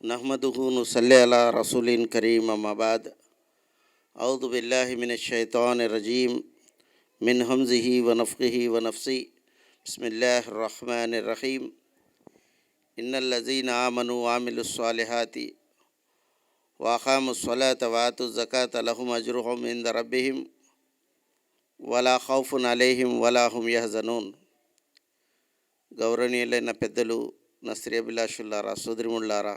नहमदुहु नसल्ली अला रसूलिन करीम अम्मा बाद औज़ु बिल्लाहि मिनश शैतानिर रजीम मिन हमज़िही व नफ़्ख़िही व नफ़्सी बिस्मिल्लाहिर रहमानिर रहीम इन्नल लज़ीना आमनु व अमिलुस सालिहाति व अक़ामुस सलाता व आतुज़ ज़काता लहुम अज्रुहुम इंद रब्बिहिम वला खौफुन अलैहिम वला हुम यहज़नून. గౌరవనీయులైన పెద్దలు, నా శ్రేయభిలాషులారా, సోదరిముళ్ళారా,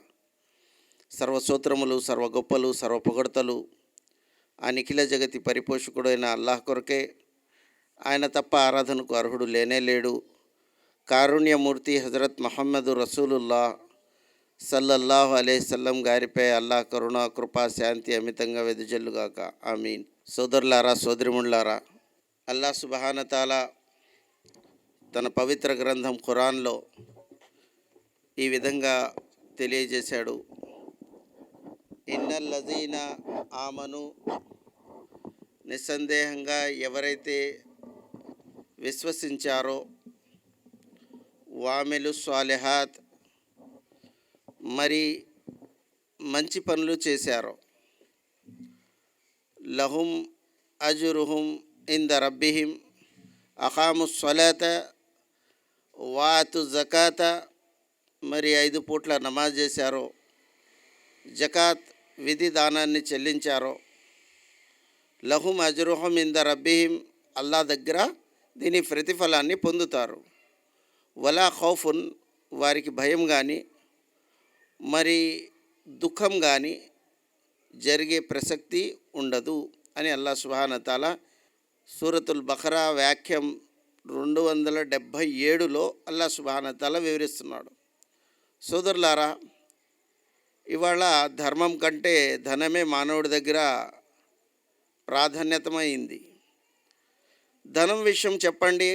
సర్వసూత్రములు, సర్వ గొప్పలు, సర్వ పొగడ్తలు ఆ నిఖిల జగతి పరిపోషకుడైన అల్లాహ్ కొరకే. ఆయన తప్ప ఆరాధనకు అర్హుడు లేనే లేడు. కారుణ్యమూర్తి హజరత్ మహమ్మదు రసూలుల్లా సల్లల్లాహు అలైహిస్సల్లం గారిపై అల్లాహ్ కరుణ, కృపా, శాంతి అమితంగా వెదజల్లుగాక. ఆమీన్. సోదరులారా, సోదరిముళ్ళారా, అల్లాహ్ సుబ్హానహు తఆలా తన పవిత్ర గ్రంథం ఖురాన్లో ఈ విధంగా తెలియజేశాడు. ఇన్నల్లజీన ఆమను, నిస్సందేహంగా ఎవరైతే విశ్వసించారో, వామిలు స్వాలిహాత్, మరి మంచి పనులు చేశారో, లహుం అజ్రుహుం ఇంద రబ్బిహిం అఖాముస్ సలాత వాతు జకాత, మరి 5 పూట్ల నమాజ్ చేశారో, జకాత్ విధి దానాన్ని చెల్లించారో, లహుం అజ్రుహుం ఇంద రబ్బిహిం, అల్లా దగ్గర దీని ప్రతిఫలాన్ని పొందుతారు. వలా ఖౌఫున్, వారికి భయం కానీ మరి దుఃఖం కానీ జరిగే ప్రసక్తి ఉండదు అని అల్లా సుబ్హానహు తఆలా సూరతుల్ బఖరా వాక్యం 277లో అల్లా సుబ్హానహు తఆలా వివరిస్తున్నాడు. సోదరులారా, ఇవాళ ధర్మం కంటే ధనమే మానవుడి దగ్గర ప్రాధాన్యతమైంది. ధనం విషయం చెప్పండి,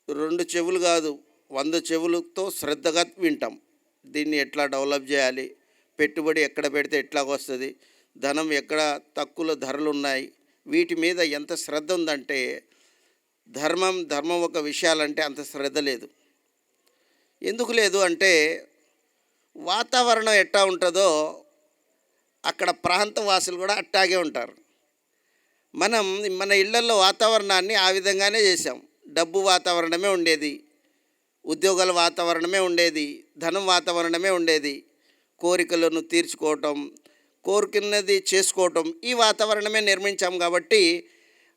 2 చెవులు కాదు 100 చెవులతో శ్రద్ధగా వింటాం. దీన్ని ఎట్లా డెవలప్ చేయాలి, పెట్టుబడి ఎక్కడ పెడితే ఎట్లా వస్తుంది, ధనం ఎక్కడ తక్కువ ధరలు ఉన్నాయి, వీటి మీద ఎంత శ్రద్ధ ఉందంటే ధర్మం ఒక విషయాలంటే అంత శ్రద్ధ లేదు. ఎందుకు లేదు అంటే, వాతావరణం ఎట్టా ఉంటుందో అక్కడ ప్రాంతవాసులు కూడా అట్టాగే ఉంటారు. మన ఇళ్లల్లో వాతావరణాన్ని ఆ విధంగానే చేశాం. డబ్బు వాతావరణమే ఉండేది, ఉద్యోగాల వాతావరణమే ఉండేది, ధనం వాతావరణమే ఉండేది, కోరికలను తీర్చుకోవటం, కోరుకున్నది చేసుకోవటం, ఈ వాతావరణమే నిర్మించాం. కాబట్టి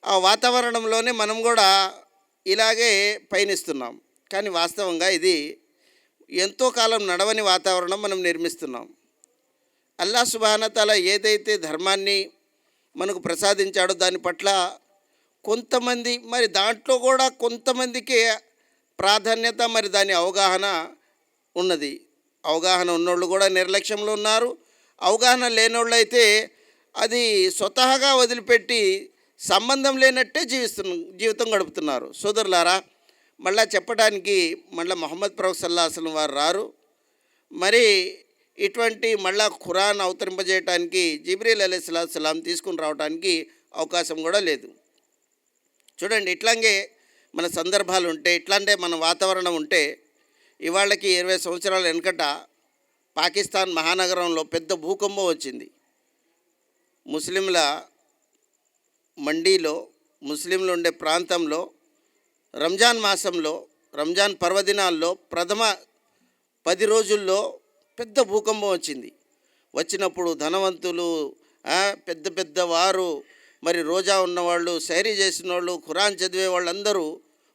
ఆ వాతావరణంలోనే మనం కూడా ఇలాగే పయనిస్తున్నాం. కానీ వాస్తవంగా ఇది ఎంతో కాలం నడవని వాతావరణం మనం నిర్మిస్తున్నాం. అల్లాహ్ సుబ్హానహు తఆలా ఏదైతే ధర్మాన్ని మనకు ప్రసాదించాడో దాని పట్ల కొంతమంది, మరి దాంట్లో కూడా కొంతమందికి ప్రాధాన్యత, మరి దాని అవగాహన ఉన్నది. అవగాహన ఉన్నోళ్ళు కూడా నిర్లక్ష్యంలో ఉన్నారు. అవగాహన లేనోళ్ళు అయితే అది స్వతహాగా వదిలిపెట్టి సంబంధం లేనట్టే జీవితం గడుపుతున్నారు. సోదరులారా, మళ్ళా చెప్పడానికి ముహమ్మద్ ప్రవక్త సల్లల్లాహు అలైహి వసల్లం వారు రారు. మరి ఇటువంటి మళ్ళా ఖురాన్ అవతరింపజేయటానికి జిబ్రీల్ అలైహిస్సలాం తీసుకుని రావడానికి అవకాశం కూడా లేదు. చూడండి, ఇట్లాగే మన సందర్భాలు ఉంటే, ఇట్లాంటే మన వాతావరణం ఉంటే, ఇవాళకి 20 సంవత్సరాల వెనకట పాకిస్తాన్ మహానగరంలో పెద్ద భూకంపం వచ్చింది. ముస్లింల మండీలో, ముస్లింలు ఉండే ప్రాంతంలో రంజాన్ మాసంలో, రంజాన్ పర్వదినాల్లో ప్రథమ 10 రోజుల్లో పెద్ద భూకంపం వచ్చింది. వచ్చినప్పుడు ధనవంతులు, పెద్ద పెద్ద వారు, మరి రోజా ఉన్నవాళ్ళు, సైరీ చేసిన వాళ్ళు, ఖురాన్ చదివే వాళ్ళందరూ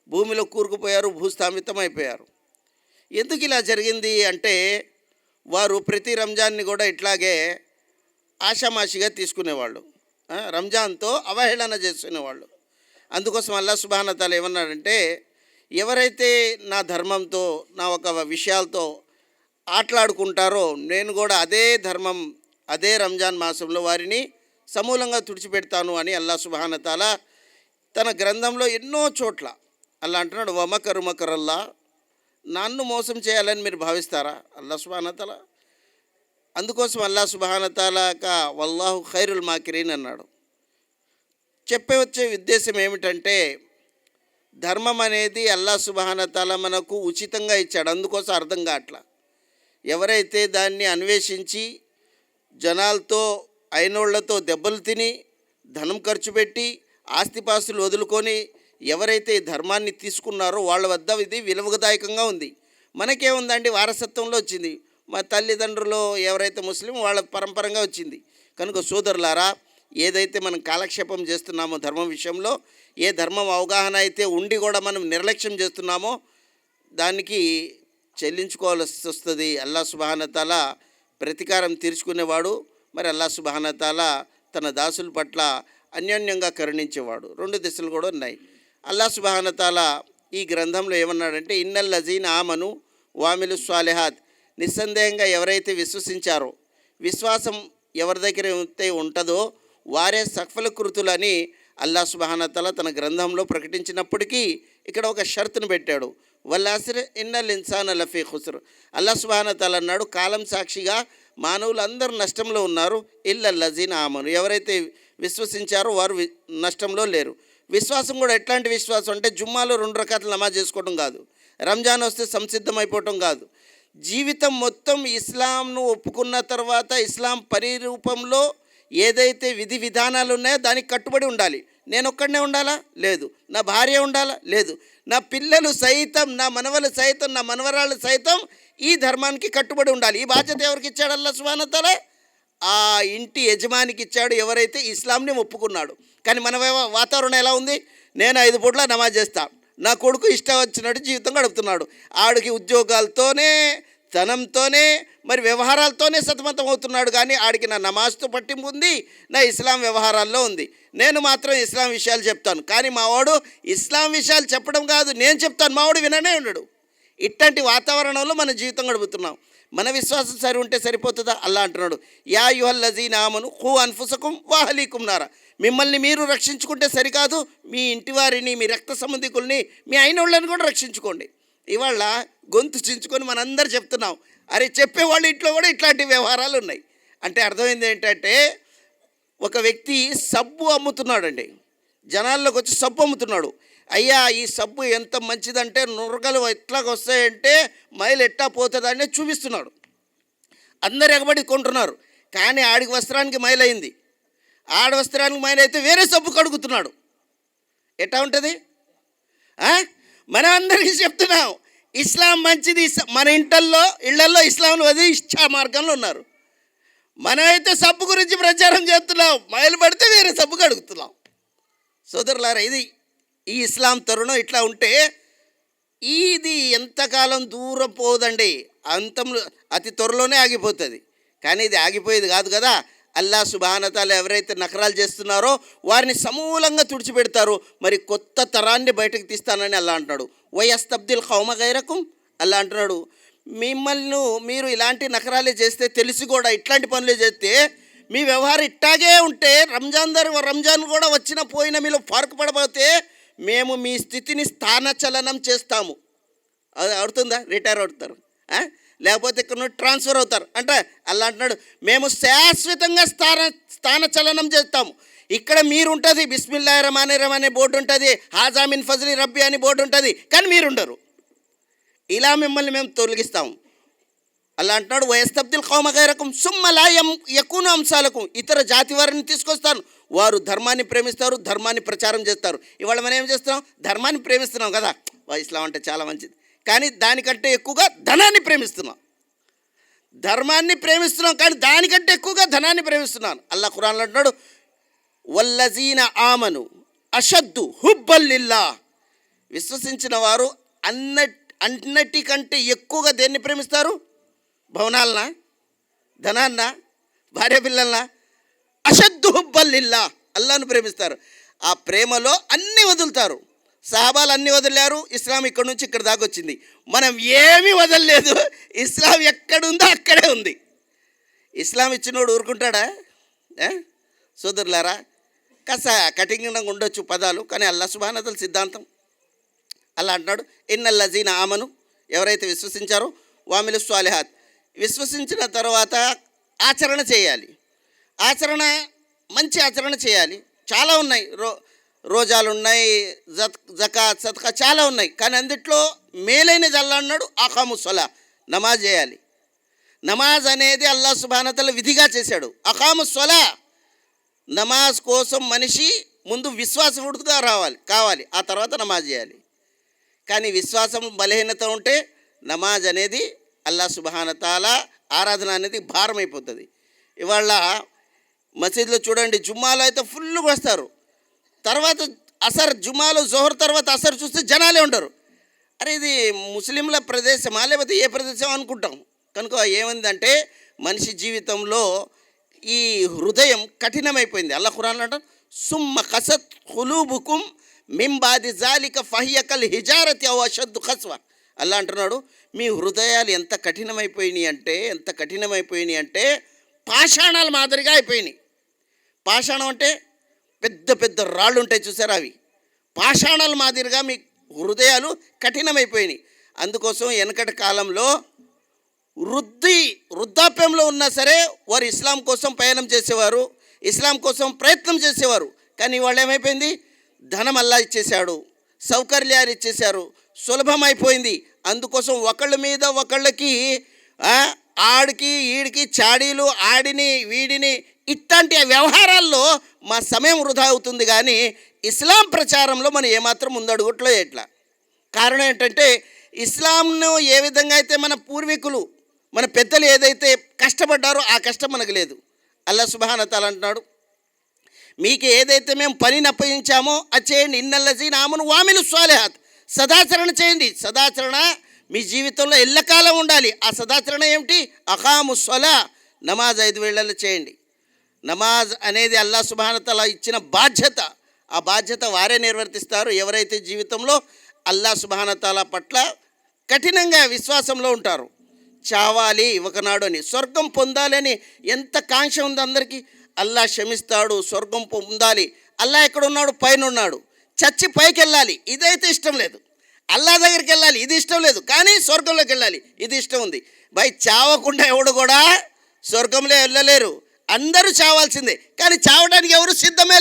భూమిలో కూరుకుపోయారు, భూస్థాపితమైపోయారు. ఎందుకు ఇలా జరిగింది అంటే, వారు ప్రతి రంజాన్ని కూడా ఇట్లాగే ఆషామాషిగా తీసుకునేవాళ్ళు, రంజాన్తో అవహేళన చేసుకునేవాళ్ళు. అందుకోసం అల్లాహ్ సుబ్హానహు తఆలా ఏమన్నాడంటే, ఎవరైతే నా ధర్మంతో, నా ఒక విషయాలతో ఆటలాడుకుంటారో నేను కూడా అదే ధర్మం, అదే రంజాన్ మాసంలో వారిని సమూలంగా తుడిచిపెడతాను అని అల్లాహ్ సుబ్హానహు తఆలా తన గ్రంథంలో ఎన్నో చోట్ల అల్లా అంటున్నాడు. వమకరు మకరల్లా, నన్ను మోసం చేయాలని మీరు భావిస్తారా? అల్లాహ్ సుబ్హానహు తఆలా అందుకోసం అల్లాహ్ సుబ్హానహు తఆలా వల్లాహు ఖైరుల్ మాకిరీన్ అన్నాడు. వచ్చే ఉద్దేశం ఏమిటంటే, ధర్మం అనేది అల్లాహ్ సుబ్హానహు తఆలా మనకు ఉచితంగా ఇచ్చాడు. అందుకోసం అర్థం కావట్లా. ఎవరైతే దాన్ని అన్వేషించి జనాలతో అయినోళ్లతో దెబ్బలు తిని ధనం ఖర్చు పెట్టి ఆస్తిపాస్తులు వదులుకొని ఎవరైతే ఈ ధర్మాన్ని తీసుకున్నారో వాళ్ళ వద్ద ఇది విలువదాయకంగా ఉంది. మనకేముందండి, వారసత్వంలో వచ్చింది. మా తల్లిదండ్రులు ఎవరైతే ముస్లిం వాళ్ళ పరంపరంగా వచ్చింది. కనుక సోదరులారా, ఏదైతే మనం కాలక్షేపం చేస్తున్నామో ధర్మం విషయంలో, ఏ ధర్మం అవగాహన అయితే ఉండి కూడా మనం నిర్లక్ష్యం చేస్తున్నామో దానికి చెల్లించుకోవాల్సి వస్తుంది. అల్లా సుబ్హానహు వ తఆలా ప్రతీకారం తీర్చుకునేవాడు. మరి అల్లా సుబ్హానహు వ తఆలా తన దాసుల పట్ల అన్యోన్యంగా కరుణించేవాడు. రెండు దిశలు కూడా ఉన్నాయి. అల్లా సుబ్హానహు వ తఆలా ఈ గ్రంథంలో ఏమన్నాడంటే, ఇన్నల్ లజీన ఆమను వామిలు స్వాలిహాత్, నిస్సందేహంగా ఎవరైతే విశ్వసించారో, విశ్వాసం ఎవరి దగ్గర అయితే ఉంటుందో వారే సఫలకృతులని అల్లా సుబ్హానహు వ తఆలా తన గ్రంథంలో ప్రకటించినప్పటికీ ఇక్కడ ఒక షరతును పెట్టాడు. వల్లాసిర్ ఇన్నల్ ఇన్సాన లఫీ ఖుస్ర్. అల్లా సుబ్హానహు వ తఆలా అన్నాడు, కాలం సాక్షిగా మానవులు అందరూ నష్టంలో ఉన్నారు. ఇల్లల్ లజీన ఆమను, ఎవరైతే విశ్వసించారో వారు నష్టంలో లేరు. విశ్వాసం కూడా ఎట్లాంటి విశ్వాసం అంటే, జుమ్మాలో 2 రకాలు నమాజ్ చేసుకోవడం కాదు, రంజాన్ వస్తే సంసిద్ధమైపోవటం కాదు. జీవితం మొత్తం ఇస్లాంను ఒప్పుకున్న తర్వాత ఇస్లాం పరిరూపంలో ఏదైతే విధి విధానాలు ఉన్నాయో దానికి కట్టుబడి ఉండాలి. నేను ఒక్కడనే ఉండాలా? లేదు. నా భార్య ఉండాలా? లేదు. నా పిల్లలు సైతం, నా మనవలు సైతం, నా మనవరాళ్ళు సైతం ఈ ధర్మానికి కట్టుబడి ఉండాలి. ఈ బాధ్యత ఎవరికి ఇచ్చాడు? అల్లాహ్ సుబ్హానహు వ తఆలా ఆ ఇంటి యజమానికి ఇచ్చాడు, ఎవరైతే ఇస్లాంని ఒప్పుకున్నాడు. కానీ మన వాతావరణం ఎలా ఉంది? నేను 5 పూట్ల నమాజ్ చేస్తాను, నా కొడుకు ఇష్టం వచ్చినట్టు జీవితం గడుపుతున్నాడు. ఆడికి ఉద్యోగాలతోనే, ధనంతోనే, మరి వ్యవహారాలతోనే సతమతం అవుతున్నాడు. కానీ ఆడికి నా నమాజ్తో పట్టింపు ఉంది, నా ఇస్లాం వ్యవహారాల్లో ఉంది. నేను మాత్రం ఇస్లాం విషయాలు చెప్తాను, కానీ మావాడు ఇస్లాం విషయాలు చెప్పడం కాదు, నేను చెప్తాను, మావాడు విననే ఉండడు. ఇట్లాంటి వాతావరణంలో మన జీవితం గడుపుతున్నాం. మన విశ్వాసం సరి ఉంటే సరిపోతుందా? అల్లా అంటున్నాడు, యా అయ్యుహల్ లజీన ఆమను ఖూ అన్ఫుసకుం వ అహ్లీకుం నారా. మిమ్మల్ని మీరు రక్షించుకుంటే సరికాదు, మీ ఇంటి వారిని, మీ రక్త సంబంధికుల్ని, మీ అయినోళ్ళని కూడా రక్షించుకోండి. ఇవాళ గొంతు చించుకొని మనందరూ చెప్తున్నాం. అరే, చెప్పేవాళ్ళు ఇంట్లో కూడా ఇట్లాంటి వ్యవహారాలు ఉన్నాయి. అంటే అర్థమైంది ఏంటంటే, ఒక వ్యక్తి సబ్బు అమ్ముతున్నాడండి, జనాల్లోకి వచ్చి సబ్బు అమ్ముతున్నాడు. అయ్యా, ఈ సబ్బు ఎంత మంచిదంటే నురగలు ఎట్లాగ వస్తాయంటే మైలు ఎట్టా పోతుందని చూపిస్తున్నాడు. అందరు ఎగబడి కొంటున్నారు. కానీ ఆడికి వస్త్రానికి మైలైంది, ఆడ వస్త్రానికి మైలైతే వేరే సబ్బు కడుగుతున్నాడు. ఎట్టా ఉంటుంది? మనం అందరికీ చెప్తున్నాం ఇస్లాం మంచిది. మన ఇళ్లల్లో ఇస్లాంలు వదిలి ఇచ్చా మార్గంలో ఉన్నారు. మనమైతే సబ్బు గురించి ప్రచారం చేస్తున్నాం, మైలు పడితే వేరే సబ్బు కడుగుతున్నాం. సోదరులారా, ఇది ఈ ఇస్లాం తరుణం ఇట్లా ఉంటే ఇది ఎంతకాలం దూరం పోదండి, అంతంలో అతి త్వరలోనే ఆగిపోతుంది. కానీ ఇది ఆగిపోయేది కాదు కదా. అల్లాహ్ సుబ్హానహు వ తఆలా ఎవరైతే నకరాలు చేస్తున్నారో వారిని సమూలంగా తుడిచిపెడతారు. మరి కొత్త తరాన్ని బయటకు తీస్తానని అల్లాహ్ అంటున్నాడు. వయస్తబ్దిల్ ఖౌమ గైరకుం, అల్లాహ్ అంటున్నాడు, మిమ్మల్ని మీరు ఇలాంటి నకరాలే చేస్తే, తెలిసి కూడా ఇట్లాంటి పనులే చేస్తే, మీ వ్యవహారం ఇట్టాగే ఉంటే, రంజాన్ కూడా వచ్చిన పోయిన మీలో ఫార్క్ పడబోతే మేము మీ స్థితిని స్థానచలనం చేస్తాము. అది అవుతుందా? రిటైర్ అవుతారు, లేకపోతే ఇక్కడ నుండి ట్రాన్స్ఫర్ అవుతారు. అంటే అలా అంటున్నాడు, మేము శాశ్వతంగా స్థానచలనం చేస్తాము. ఇక్కడ మీరు ఉంటుంది, బిస్మిల్లాహిర్ రహమానిర్ రహీం అనే బోర్డు ఉంటుంది, హాజామిన్ ఫజ్లి రబ్బీ అని బోర్డు ఉంటుంది, కానీ మీరు ఉండరు. ఇలా మిమ్మల్ని మేము తొలగిస్తాము. అలా అంటున్నాడు, వయస్తబ్దిల్ ఖౌమ గైరకుం సుమ్మ లా యకూను అంసాలకుం, ఇతర జాతి వారిని తీసుకొస్తాను, వారు ధర్మాన్ని ప్రేమిస్తారు, ధర్మాన్ని ప్రచారం చేస్తారు. ఇవాళ మనం ఏం చేస్తున్నాం? ధర్మాన్ని ప్రేమిస్తున్నాం కదా, ఇస్లాం అంటే చాలా మంచిది, కానీ దానికంటే ఎక్కువగా ధనాన్ని ప్రేమిస్తున్నాం. ధర్మాన్ని ప్రేమిస్తున్నాం కానీ దానికంటే ఎక్కువగా ధనాన్ని ప్రేమిస్తున్నాను. అల్లాహ్ ఖురాన్లో అంటున్నాడు, వల్లజీన ఆమను అషద్దు హుబ్బల్లిల్లా, విశ్వసించిన వారు అన్నిటికంటే ఎక్కువగా దేన్ని ప్రేమిస్తారు? భవనాలనా, ధనాన్నా, భార్య పిల్లలనా? అషద్దు హుబ్బల్లిల్లా, అల్లాహ్ను ప్రేమిస్తారు. ఆ ప్రేమలో అన్నీ వదులుతారు. సహాబాలు అన్నీ వదిలేరు, ఇస్లాం ఇక్కడ నుంచి ఇక్కడ దాకా వచ్చింది. మనం ఏమీ వదలలేదు, ఇస్లాం ఎక్కడుందో అక్కడే ఉంది. ఇస్లాం ఇచ్చినోడు ఊరుకుంటాడా? సోదరులారా, కాస్త కఠినంగా ఉండొచ్చు పదాలు, కానీ అల్లాహ్ సుబ్హానహు వ తఆలా సిద్ధాంతం అలా అంటున్నాడు, ఇన్నల్ లజీన ఆమను, ఎవరైతే విశ్వసించారో, వామిలు స్వాలిహాత్, విశ్వసించిన తర్వాత ఆచరణ చేయాలి. మంచి ఆచరణ చేయాలి. చాలా ఉన్నాయి, రోజాలు ఉన్నాయి, జకాత్, సదకా చాలా ఉన్నాయి. కానీ అందుట్లో మేలైనది అల్లా అన్నాడు, ఆఖాము సలా, నమాజ్ చేయాలి. నమాజ్ అనేది అల్లాహ్ సుబ్హానహు వ తఆలా విధిగా చేశాడు. అఖాముస్ స్సలా, నమాజ్ కోసం మనిషి ముందు విశ్వాసవుడుగా కావాలి, ఆ తర్వాత నమాజ్ చేయాలి. కానీ విశ్వాసం బలహీనత ఉంటే నమాజ్ అనేది అల్లాహ్ సుబ్హానహు వ తఆలా ఆరాధన అనేది భారం అయిపోతుంది. ఇవాళ మసీదులో చూడండి, జుమ్మాలో అయితే ఫుల్గా వస్తారు, తర్వాత అసర్ జుమ్మాలో జోహర్ తర్వాత అసర్ చూస్తే జనాలే ఉండరు. అరే ఇది ముస్లింల ప్రదేశమా లేకపోతే ఏ ప్రదేశం అనుకుంటాం. కనుక ఏమైందంటే మనిషి జీవితంలో ఈ హృదయం కఠినమైపోయింది. అల్లాహ్ ఖురాన్లో అంటారు, సుమ్మ కసత్ ఖులూబుకుం మిన్ బాది జాలిక ఫహియ కల్ హిజారతి ఔ అషద్దు ఖస్వ. అల్లా అంటున్నాడు, మీ హృదయాలు ఎంత కఠినమైపోయినాయి అంటే పాషాణాల మాదిరిగా అయిపోయినాయి. పాషాణం అంటే పెద్ద పెద్ద రాళ్ళు ఉంటాయి చూసారా, అవి పాషాణాల మాదిరిగా మీ హృదయాలు కఠినమైపోయినాయి. అందుకోసం వెనకటి కాలంలో వృద్ధాప్యంలో ఉన్నా సరే వారు ఇస్లాం కోసం పయనం చేసేవారు, ఇస్లాం కోసం ప్రయత్నం చేసేవారు. కానీ వాళ్ళు ఏమైపోయింది, ధనం అల్లా ఇచ్చేశాడు, సౌకర్యాలు ఇచ్చేశారు, సులభమైపోయింది. అందుకోసం ఒకళ్ళ మీద ఒకళ్ళకి ఆడికి ఈడికి చాడీలు, ఆడిని వీడిని ఇట్లాంటి వ్యవహారాల్లో మా సమయం వృధా అవుతుంది. కానీ ఇస్లాం ప్రచారంలో మనం ఏమాత్రం ముందడుగుట్లో ఎట్లా. కారణం ఏంటంటే ఇస్లాంను ఏ విధంగా అయితే మన పూర్వీకులు మన పెద్దలు ఏదైతే కష్టపడ్డారో ఆ కష్టం మనకు లేదు. అల్లాహ్ సుబ్హానహు వ తఆలా అంటున్నాడు, మీకు ఏదైతే మేము పనిని అప్పగించామో అది చేయండి. ఇన్నల్లజీన ఆమను వామిలు స్వాలిహాత్, సదాచరణ చేయండి. సదాచరణ మీ జీవితంలో ఎల్లకాలం ఉండాలి. ఆ సదాచరణ ఏమిటి? అఖాముస్ స్సలా, నమాజ్ 5 వేళల్లో చేయండి. నమాజ్ అనేది అల్లాహ్ సుబ్హానహు వ తఆలా ఇచ్చిన బాధ్యత. ఆ బాధ్యత వారే నిర్వర్తిస్తారు ఎవరైతే జీవితంలో అల్లాహ్ సుబ్హానహు వ తఆలా పట్ల కఠినంగా విశ్వాసంలో ఉంటారు. చావాలి ఒకనాడు అని, స్వర్గం పొందాలని ఎంత కాంక్ష ఉంది అందరికీ. అల్లాహ్ క్షమిస్తాడు, స్వర్గం పొందాలి. అల్లాహ్ ఎక్కడ ఉన్నాడు? పైన ఉన్నాడు. చచ్చి పైకి వెళ్ళాలి, ఇదైతే ఇష్టం లేదు. అల్లాహ్ దగ్గరికి వెళ్ళాలి, ఇది ఇష్టం లేదు. కానీ స్వర్గంలోకి వెళ్ళాలి, ఇది ఇష్టం ఉంది. చావకుండా ఎవడు కూడా స్వర్గంలో వెళ్ళలేరు. అందరూ చావాల్సిందే, కానీ చావడానికి ఎవరు సిద్ధమే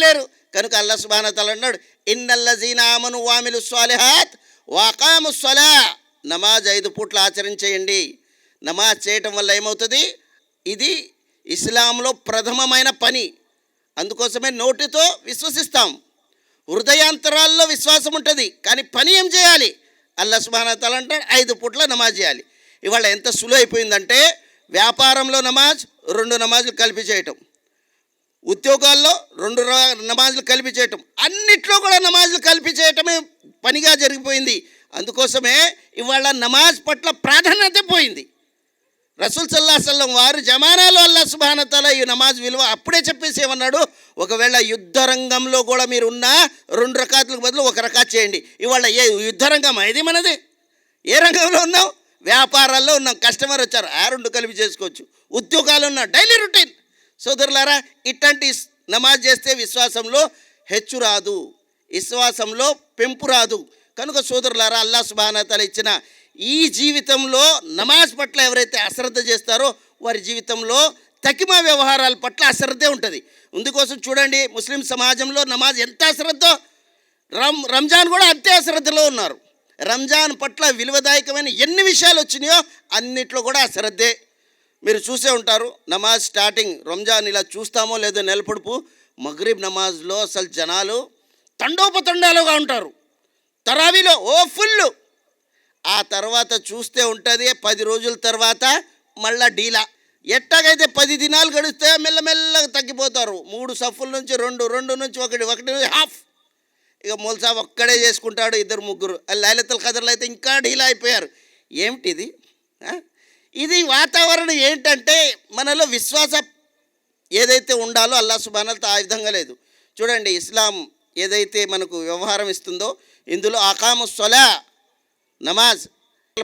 లేరు. కనుక అల్లాహ్ సుబ్హానహు వ తఆలా అన్నాడు, ఇన్నల్లజీన ఆమను వామిలు స్వాలిహాత్ వఅఖాముస్ స్సలా, నమాజ్ 5 పూట్ల ఆచరించేయండి. నమాజ్ చేయటం వల్ల ఏమవుతుంది? ఇది ఇస్లాంలో ప్రథమమైన పని. అందుకోసమే నోటితో విశ్వసిస్తాం, హృదయాంతరాల్లో విశ్వాసం ఉంటుంది, కానీ పని ఏం చేయాలి? అల్లాహ్ సుబ్హానహు వ తఆలా అంటాడు 5 పూట్ల నమాజ్ చేయాలి. ఇవాళ ఎంత సులువు అయిపోయిందంటే వ్యాపారంలో నమాజ్ 2 నమాజులు కలిపి చేయటం, ఉద్యోగాల్లో 2 నమాజులు కలిపి చేయటం, అన్నిట్లో కూడా నమాజులు కలిపి చేయటమే పనిగా జరిగిపోయింది. అందుకోసమే ఇవాళ నమాజ్ పట్ల ప్రాధాన్యత పోయింది. రసూల్ సల్లల్లాహు అలైహి వసల్లం వారు జమానాలో అల్లాహ్ సుబ్హానహు వ తఆలా ఈ నమాజ్ విలువ అప్పుడే చెప్పేసి ఏమన్నాడు, ఒకవేళ యుద్ధ రంగంలో కూడా మీరు ఉన్న 2 రకాతులకు బదులు 1 రకాత్ చేయండి. ఇవాళ ఏ యుద్ధ రంగం ఇది మనది? ఏ రంగంలో ఉన్నాం? వ్యాపారాల్లో ఉన్నాం. కస్టమర్ వచ్చారు, 2 కలిపి చేసుకోవచ్చు. ఉద్యోగాలు ఉన్న డైలీ రొటీన్. సోదరులారా, ఇట్లాంటి నమాజ్ చేస్తే విశ్వాసంలో హెచ్చు రాదు, విశ్వాసంలో పెంపు రాదు. కనుక సోదరులారా, అల్లాహ్ సుబ్హానహు వ తఆలా ఇచ్చిన ఈ జీవితంలో నమాజ్ పట్ల ఎవరైతే అశ్రద్ధ చేస్తారో వారి జీవితంలో తకిమా వ్యవహారాల పట్ల అశ్రద్ధే ఉంటుంది. అందుకోసం చూడండి, ముస్లిం సమాజంలో నమాజ్ ఎంత అశ్రద్ధో రంజాన్ కూడా అంతే అశ్రద్ధలో ఉన్నారు. రంజాన్ పట్ల విలువదాయకమైన ఎన్ని విషయాలు వచ్చినాయో అన్నిట్లో కూడా అశ్రద్ధే. మీరు చూసే ఉంటారు, నమాజ్ స్టార్టింగ్ రంజాన్ ఇలా చూస్తామో లేదో నెలపొడుపు మగ్రిబ్ నమాజ్లో అసలు జనాలు తండోపతండాలుగా ఉంటారు. తరావీలో ఫుల్. ఆ తర్వాత చూస్తే ఉంటుంది 10 రోజుల తర్వాత మళ్ళా డీలా. ఎట్టాగైతే 10 దినాలు గడిస్తే మెల్లమెల్లగా తగ్గిపోతారు. 3 సఫుల నుంచి 2 నుంచి 1 హాఫ్. ఇక మౌల్సా ఒక్కడే చేసుకుంటాడు, 2-3. లైలతుల్ ఖదర్లో అయితే ఇంకా డీలా అయిపోయారు. ఏమిటిది? ఇది వాతావరణం ఏంటంటే మనలో విశ్వాసం ఏదైతే ఉండాలో అల్లాహ్ సుబ్హానహు వ తఆలా ఆ విధంగా లేదు. చూడండి, ఇస్లాం ఏదైతే మనకు వ్యవహారం ఇస్తుందో ఇందులో అఖాముస్ స్సలా, నమాజ్.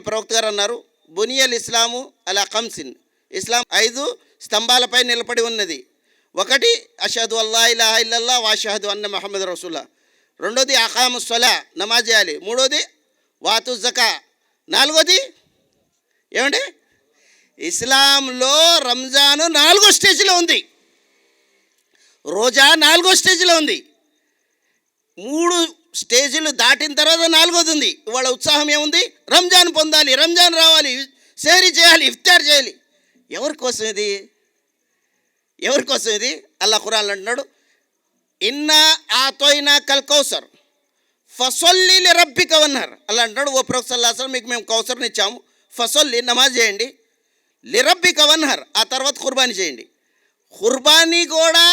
ప్రవక్త గారు అన్నారు, బునియల్ ఇస్లాము అలా ఖమ్సిన్, ఇస్లాం 5 స్తంభాలపై నిలబడి ఉన్నది. 1 అషహదు అల్లా ఇలాహ ఇల్లల్లాహ్ వ అషహదు అన్న ముహమ్మద్ రసూలుల్లాహ్. 2ది అఖాముస్ స్సలా, నమాజ్ చేయాలి. 3ది వాతు జకా. 4ది ఏమండి? ఇస్లాంలో రంజాను 4వ స్టేజ్లో ఉంది, రోజా 4వ స్టేజ్లో ఉంది. 3 స్టేజీలు దాటిన తర్వాత నాలుగోది ఉంది. ఇవాళ ఉత్సాహం ఏముంది? రంజాన్ పొందాలి, రంజాన్ రావాలి, సేరీ చేయాలి, ఇఫ్తార్ చేయాలి. ఎవరి కోసం ఇది? ఎవరి కోసం ఇది? అల్లా ఖురాన్లో అంటున్నాడు, ఇన్నా ఆతోయినా కల్ కౌసర్ ఫసొల్లి లిరబ్బిక అన్నారు. అలా అంటున్నాడు, ఓ ప్రొఫెసర్ సల్లల్లాహు అలైహి వసల్లం మీకు మేము కౌసర్ని ఇచ్చాము, ఫసొల్లి నమాజ్ చేయండి, లిరబ్బిక అన్నారు, ఆ తర్వాత ఖుర్బానీ చేయండి. ఖుర్బానీ కూడా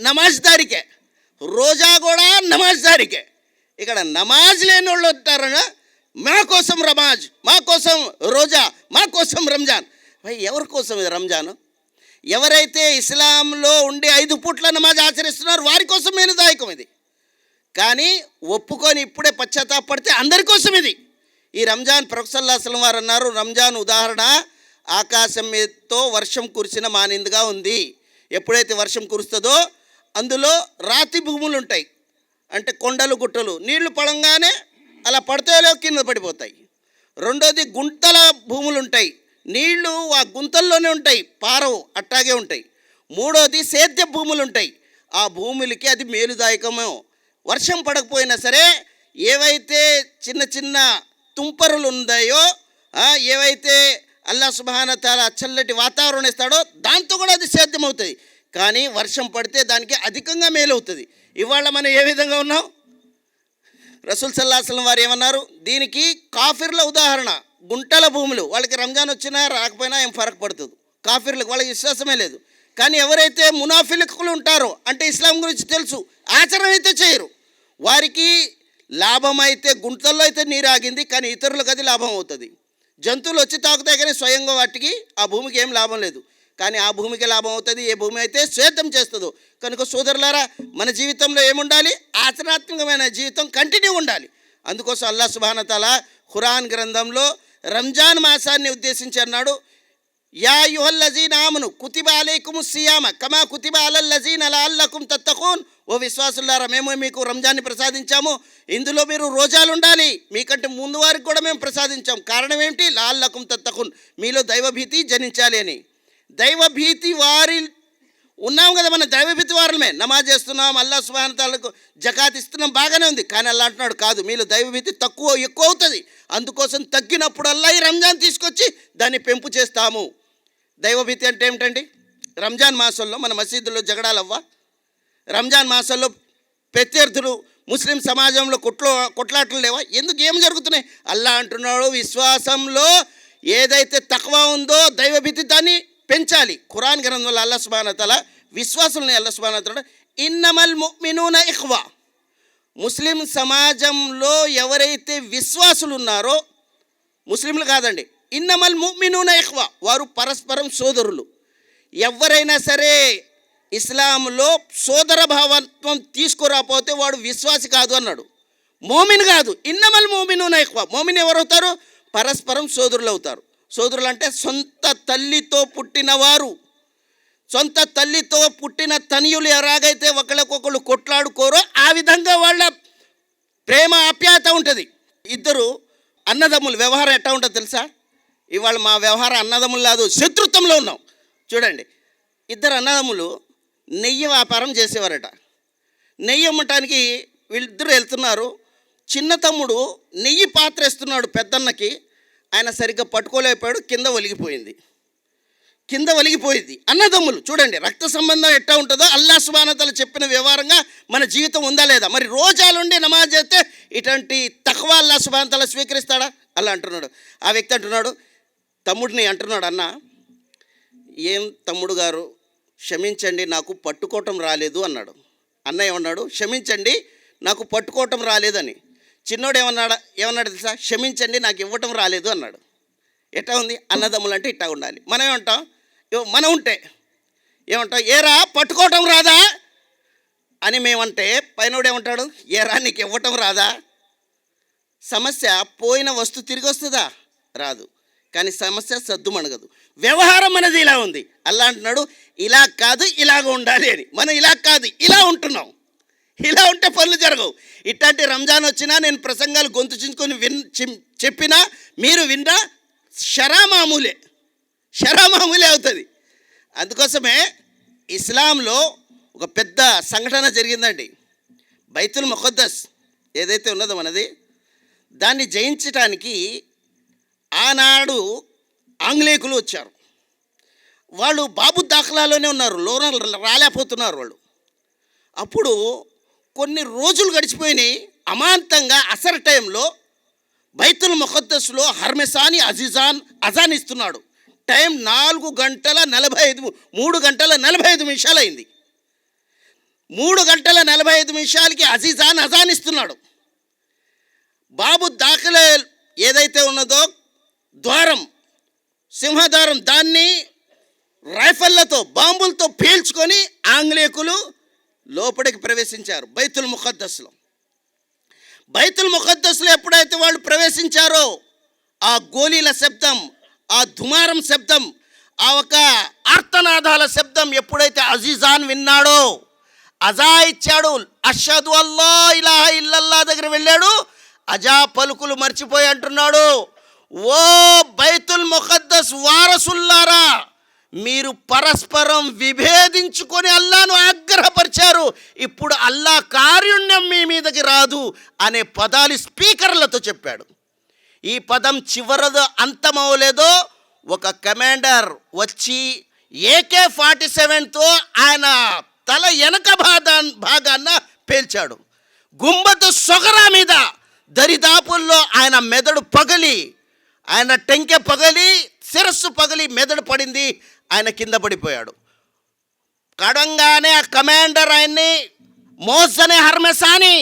నమాజ్దారికే, రోజా కూడా నమాజ్దారికే. ఇక్కడ నమాజ్ లేని వాళ్ళు ఉంటారనా, మా కోసం నమాజ్, మా కోసం రోజా, మా కోసం రంజాన్. ఎవరి కోసం ఇది రంజాను? ఎవరైతే ఇస్లాంలో ఉండి 5 పూట్ల నమాజ్ ఆచరిస్తున్నారో వారి కోసం మేలుదాయకం ఇది. కానీ ఒప్పుకొని ఇప్పుడే పశ్చాత్తాపడితే అందరి కోసం ఇది. ఈ రంజాన్ ప్రొఫెసర్ సల్లల్లాహు అలైహి వసల్లం వారు అన్నారు, రంజాన్ ఉదాహరణ ఆకాశం మీదతో వర్షం కురిసిన మానిందిగా ఉంది. ఎప్పుడైతే వర్షం కురుస్తుందో అందులో రాతి భూములు ఉంటాయి, అంటే కొండలు గుట్టలు, నీళ్లు పడంగానే అలా పడితేలో కింద పడిపోతాయి. రెండోది గుంతల భూములు ఉంటాయి, నీళ్లు ఆ గుంతల్లోనే ఉంటాయి, పారవు, అట్టాగే ఉంటాయి. మూడోది సేద్య భూములు ఉంటాయి, ఆ భూములకి అది మేలుదాయకమో. వర్షం పడకపోయినా సరే ఏవైతే చిన్న చిన్న తుంపరులు ఉన్నాయో, ఏవైతే అల్లాహ్ సుబ్హానహు వ తఆలా చల్లటి వాతావరణం ఇస్తాడో దాంతో కూడా అది సేద్యం అవుతుంది. కానీ వర్షం పడితే దానికి అధికంగా మేలు అవుతుంది. ఇవాళ మనం ఏ విధంగా ఉన్నాం? రసూల్ సల్లల్లాహు అలైహి వసల్లం వారు ఏమన్నారు? దీనికి కాఫిర్ల ఉదాహరణ, గుంటల భూములు. వాళ్ళకి రంజాన్ వచ్చినా రాకపోయినా ఏం ఫరక్ పడుతుంది, కాఫిర్లకు వాళ్ళకి విశ్వాసమే లేదు. కానీ ఎవరైతే మునాఫికులు ఉంటారో, అంటే ఇస్లాం గురించి తెలుసు, ఆచరణ అయితే చేయరు, వారికి లాభం అయితే గుంటల్లో అయితే నీరు ఆగింది, కానీ ఇతరులకు అది లాభం అవుతుంది. జంతువులు వచ్చి తాకుతాయి, కానీ స్వయంగా వాటికి ఆ భూమికి ఏం లాభం లేదు. కానీ ఆ భూమికి లాభం అవుతుంది ఏ భూమి అయితే సేద్యం చేస్తుందో. కనుక సోదరులారా, మన జీవితంలో ఏముండాలి? ఆచరణాత్మకమైన జీవితం కంటిన్యూ ఉండాలి. అందుకోసం అల్లాహ్ సుబ్హానహు వ తఆలా ఖురాన్ గ్రంథంలో రంజాన్ మాసాన్ని ఉద్దేశించి అన్నాడు, యా అయ్యుహల్లజీన ఆమను కుతిబ అలైకుముస్ సియామ కమా కుతిబ అలల్లజీన లఅల్లకుం తత్తఖూన్. ఓ విశ్వాసులారా, మేము మీకు రంజాన్ని ప్రసాదించాము, ఇందులో మీరు రోజాలు ఉండాలి, మీకంటే ముందు వారికి కూడా మేము ప్రసాదించాం. కారణం ఏమిటి? లఅల్లకుం తత్తఖూన్, మీలో దైవభీతి జనించాలి అని. దైవభీతి వారి ఉన్నాం కదా, మన దైవభీతి వారమే నమాజ్ చేస్తున్నాం, అల్లాహ్ సుబ్హానహు వ తఆలాకు జకాత్ ఇస్తున్నాం, బాగానే ఉంది. కానీ అల్లా అంటున్నాడు, కాదు, మీలో దైవభీతి ఎక్కువ అవుతుంది, అందుకోసం తగ్గినప్పుడల్లా ఈ రంజాన్ తీసుకొచ్చి దాన్ని పెంపు చేస్తాము. దైవభీతి అంటే ఏమిటండి? రంజాన్ మాసంలో మన మసీదుల్లో జగడాలవ్వా? రంజాన్ మాసంలో ప్రత్యర్థులు ముస్లిం సమాజంలో కొట్లాటలు లేవా? ఎందుకు? ఏం జరుగుతున్నాయి? అల్లా అంటున్నాడు, విశ్వాసంలో ఏదైతే తక్వా ఉందో దైవభీతి దాన్ని పెంచాలి. ఖురాన్ గ్రంథంలో అల్లాహ్ సుబ్హానహు వ తఆలా విశ్వాసుల్ని అల్లాహ్ సుబ్హానహు వ తఆలా ఇన్నమల్ ముమినూన ఇఖ్వా, ముస్లిం సమాజంలో ఎవరైతే విశ్వాసులు ఉన్నారో, ముస్లింలు కాదండి, ఇన్నమల్ ముమినూన ఇఖ్వా, వారు పరస్పరం సోదరులు. ఎవరైనా సరే ఇస్లాంలో సోదర భావత్వం తీసుకురాపోతే వాడు విశ్వాసి కాదు అన్నాడు, మోమిన్ కాదు. ఇన్నమల్ మోమినూన ఇఖ్వా, మోమిన్ ఎవరవుతారు? పరస్పరం సోదరులు అవుతారు. సోదరులు అంటే సొంత తల్లితో పుట్టినవారు. సొంత తల్లితో పుట్టిన తనయులు ఎలాగైతే ఒకళ్ళకొకళ్ళు కొట్లాడుకోరో ఆ విధంగా వాళ్ళ ప్రేమ ఆప్యాయత ఉంటుంది. ఇద్దరు అన్నదమ్ములు వ్యవహారం ఎట్లా ఉంటుందో తెలుసా? ఇవాళ మా వ్యవహారం అన్నదమ్ములు కాదు, శత్రుత్వంలో ఉన్నాం. చూడండి, ఇద్దరు అన్నదమ్ములు నెయ్యి వ్యాపారం చేసేవారట. నెయ్యి అమ్మటానికి వీళ్ళిద్దరు వెళ్తున్నారు. చిన్న తమ్ముడు నెయ్యి పాత్ర ఇస్తున్నాడు పెద్దన్నకి, ఆయన సరిగ్గా పట్టుకోలేకపోయాడు, కింద ఒలిగిపోయింది. అన్నదమ్ములు చూడండి, రక్త సంబంధం ఎట్లా ఉంటుందో అల్లాహ్ సుబ్హానహు వ తఆలా చెప్పిన వ్యవహారంగా మన జీవితం ఉందా లేదా? మరి రోజాలుండి నమాజ్ చేస్తే ఇటువంటి తఖ్వా అల్లాహ్ సుబ్హానహు వ తఆలా స్వీకరిస్తాడా? అలా అంటున్నాడు. ఆ వ్యక్తి అంటున్నాడు, తమ్ముడిని అంటున్నాడు, అన్న ఏం తమ్ముడు గారు, క్షమించండి నాకు పట్టుకోవటం రాలేదు అన్నాడు. అన్న ఏమన్నాడు? క్షమించండి నాకు పట్టుకోవటం రాలేదని. చిన్నోడు ఏమన్నాడు తెలుసా? క్షమించండి నాకు ఇవ్వటం రాలేదు అన్నాడు. ఎట్లా ఉంది? అన్నదమ్ములు అంటే ఇట్టా ఉండాలి. మనం ఏమంటాం? మనం ఉంటే ఏమంటాం? ఏరా పట్టుకోవటం రాదా అని మేమంటే పైనోడు ఏమంటాడు? ఏరా నీకు ఇవ్వటం రాదా? సమస్య పోయిన వస్తువు తిరిగి వస్తుందా? రాదు. కానీ సమస్య సద్దుమణగదు. వ్యవహారం అనేది ఇలా ఉంది. అల్లా అంటున్నాడు, ఇలా కాదు ఇలాగ ఉండాలి అని. మనం ఇలా కాదు ఇలా ఉంటున్నాం. ఇలా ఉంటే పనులు జరగవు. ఇట్లాంటి రంజాన్ వచ్చినా నేను ప్రసంగాలు గొంతు చించుకొని చెప్పినా మీరు విన్నా షరామామూలే అవుతుంది. అందుకోసమే ఇస్లాంలో ఒక పెద్ద సంఘటన జరిగిందండి. బైతుల్ ముఖద్దస్ ఏదైతే ఉన్నదో మనది, దాన్ని జయించటానికి ఆనాడు ఆంగ్లేయులు వచ్చారు. వాళ్ళు బాబు దాఖలాలోనే ఉన్నారు, లోన రాలేకపోతున్నారు వాళ్ళు. అప్పుడు కొన్ని రోజులు గడిచిపోయినాయి. అమాంతంగా అసర్ టైంలో బైతుల్ ముఖద్దస్లో హర్మెసాని అజాన్ ఇస్తున్నాడు. టైం 3 గంటల 45 నిమిషాలైంది. 3 గంటల 45 నిమిషాలకి అజాన్ ఇస్తున్నాడు. బాబు దాఖలే ఏదైతే ఉన్నదో ద్వారం, సింహద్వారం, దాన్ని రైఫళ్లతో బాంబులతో పేల్చుకొని ఆంగ్లేయులు లోపలికి ప్రవేశించారు. బైతుల్ ముఖద్దస్లో ఎప్పుడైతే వాళ్ళు ప్రవేశించారో ఆ గోళీల శబ్దం, ఆ దుమారం శబ్దం, ఆ ఒక ఆర్తనాదాల శబ్దం ఎప్పుడైతే అజీజాన్ విన్నాడో, అజా ఇచ్చాడు, అష్హదు అల్లా ఇలాహ ఇల్లల్లా దగ్గర వెళ్ళాడు. అజా పలుకులు మర్చిపోయి అంటున్నాడు, ఓ బైతుల్ ముఖద్దస్ వారసుల్లారా, మీరు పరస్పరం విభేదించుకొని అల్లాను ఆగ్రహపరిచారు, ఇప్పుడు అల్లా కారుణ్యం మీ మీదకి రాదు అనే పదాలు స్పీకర్లతో చెప్పాడు. ఈ పదం చివరదో అంతమవలేదో ఒక కమాండర్ వచ్చి AK-47తో ఆయన తల వెనక భాగాన్న పేల్చాడు. గుంబతు సొగరా మీద దరిదాపుల్లో ఆయన మెదడు పగిలి, ఆయన టెంకె పగిలి, శిరస్సు పగిలి మెదడు పడింది. ఆయన కింద పడిపోయాడు. కడంగానే ఆ కమాండర్ ఆయన్ని మోజనే హర్మెసాని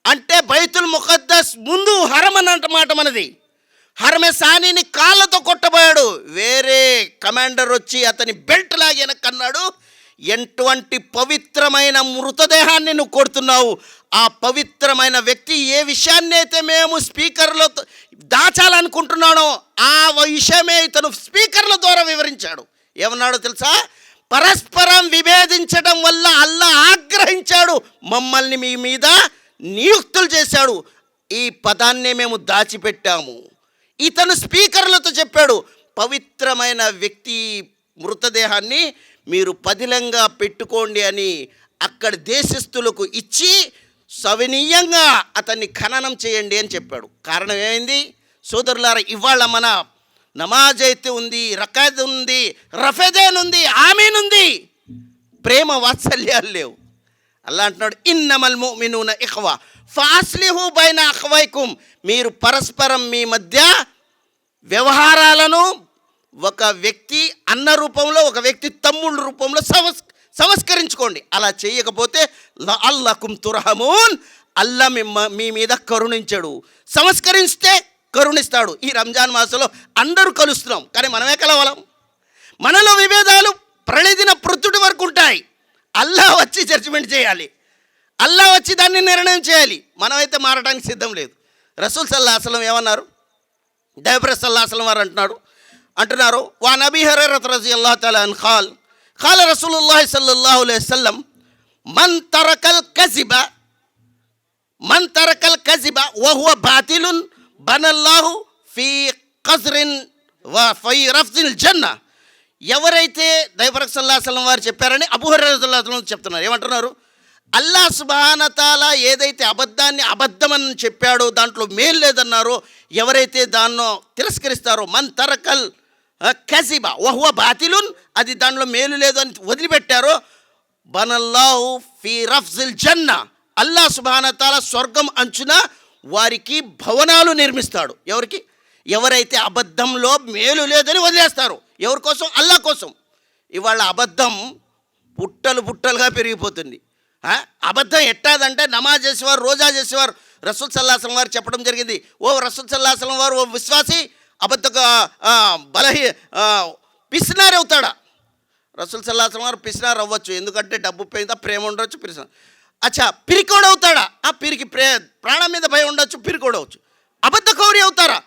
అంటే బైతుల్ ముఖద్దస్ ముందు హరం అన్నమాట మనది, హర్మెసానిని కాళ్ళతో కొట్టబోయాడు. వేరే కమాండర్ వచ్చి అతని బెల్ట్ లాగి వెనక్కన్నాడు, ఎటువంటి పవిత్రమైన మృతదేహాన్ని నువ్వు కొడుతున్నావు? ఆ పవిత్రమైన వ్యక్తి ఏ విషయాన్ని అయితే మేము స్పీకర్లో దాచాలనుకుంటున్నానో ఆ విషయమే ఇతను స్పీకర్ల ద్వారా వివరించాడు. ఏమన్నాడో తెలుసా? పరస్పరం విభేదించడం వల్ల అల్లా ఆగ్రహించాడు, మమ్మల్ని మీ మీద నియుక్తులు చేశాడు. ఈ పదాన్నే మేము దాచిపెట్టాము. ఇతను స్పీకర్లతో చెప్పాడు, పవిత్రమైన వ్యక్తి మృతదేహాన్ని మీరు పదిలంగా పెట్టుకోండి అని అక్కడి దేశస్థులకు ఇచ్చి సవినీయంగా అతన్ని ఖననం చేయండి అని చెప్పాడు. కారణం ఏమైంది సోదరులారా? ఇవాళ మన నమాజ్ అయితే ఉంది, రకాద్ ఉంది, రఫెదేన్ ఉంది, ఆమీన్ ఉంది, ప్రేమ వాత్సల్యాలు లేవు. అల్లా అంటున్నాడు, ఇన్నమల్ ముమినూన ఇఖ్వా ఫాస్లిహు బైన అఖ్వైకుం, మీరు పరస్పరం మీ మధ్య వ్యవహారాలను ఒక వ్యక్తి అన్న రూపంలో, ఒక వ్యక్తి తమ్ముళ్ళ రూపంలో సంస్కరించుకోండి. అలా చేయకపోతే లఅల్లకుం తుర్హమూన్, అల్లా మీ మీద కరుణించడు. సంస్కరిస్తే కరుణిస్తాడు. ఈ రంజాన్ మాసంలో అందరూ కలుస్తున్నాం, కానీ మనమే కలవలం. మనలో విభేదాలు ప్రళయదిన ప్రొద్దుటి వరకు ఉంటాయి. అల్లా వచ్చి జడ్జిమెంట్ చేయాలి, అల్లా వచ్చి దాన్ని నిర్ణయం చేయాలి. మనమైతే మారడానికి సిద్ధం లేదు. రసూల్ సల్లల్లాహు అలైహి వసల్లం ఏమన్నారు? దైవప్రవక్త సల్లల్లాహు అలైహి వసల్లం వారు అంటున్నారు, వా నబీ హురైరా రజియల్లాహు తఆలా అన్హు ఖాల రసూలుల్లాహి సల్లల్లాహు అలైహి వసల్లం మన్ తరకల్ కజిబ వహువ బాతిలున్ బనల్లాహు ఫీ ఖజ్రిన్ వ ఫీ రఫ్జిల్ జన్నా. ఎవరైతే దైవప్రవక్త సల్లల్లాహు అలైహి వసల్లం వారు చెప్పారని అబూ హురైరా రజియల్లాహు తఆలా చెప్తున్నారు. ఏమంటున్నారు? అల్లాహ్ సుబ్హానహు తఆలా ఏదైతే అబద్ధాన్ని అబద్ధమని చెప్పాడో దాంట్లో మేలు లేదన్నారో, ఎవరైతే దాన్నో తిరస్కరిస్తారో, మన్ తరకల్ కజిబ వహువ బాతిలున్, అది దాంట్లో మేలు లేదు అని వదిలిపెట్టారో, బనల్లాహు ఫీ రఫ్జిల్ జన్నా, అల్లాహ్ సుబ్హానహు తఆలా స్వర్గం అంచున వారికి భవనాలు నిర్మిస్తాడు. ఎవరికి? ఎవరైతే అబద్ధంలో మేలు లేదని వదిలేస్తారో. ఎవరి కోసం? అల్లాహ్ కోసం. ఇవాళ అబద్ధం పుట్టలుగా పెరిగిపోతుంది. అబద్ధం ఎట్టాదంటే, నమాజ్ చేసేవారు, రోజా చేసేవారు, రసూల్ సల్లల్లాహు అలైహి వసల్లం వారు చెప్పడం జరిగింది, ఓ రసూల్ సల్లల్లాహు అలైహి వసల్లం వారు ఓ విశ్వాసి అబద్ధ పిసినారు అవుతాడా? రసూల్ సల్లల్లాహు అలైహి వసల్లం వారు పిసినారు అవ్వచ్చు, ఎందుకంటే డబ్బు పైన ప్రేమ ఉండొచ్చు, పిసినారు. పిరికోడు అవుతాడా? పిరికి ప్రాణం మీద భయం ఉండొచ్చు, పిరికోడు అవచ్చు. అబద్ధ కౌరి అవుతారా?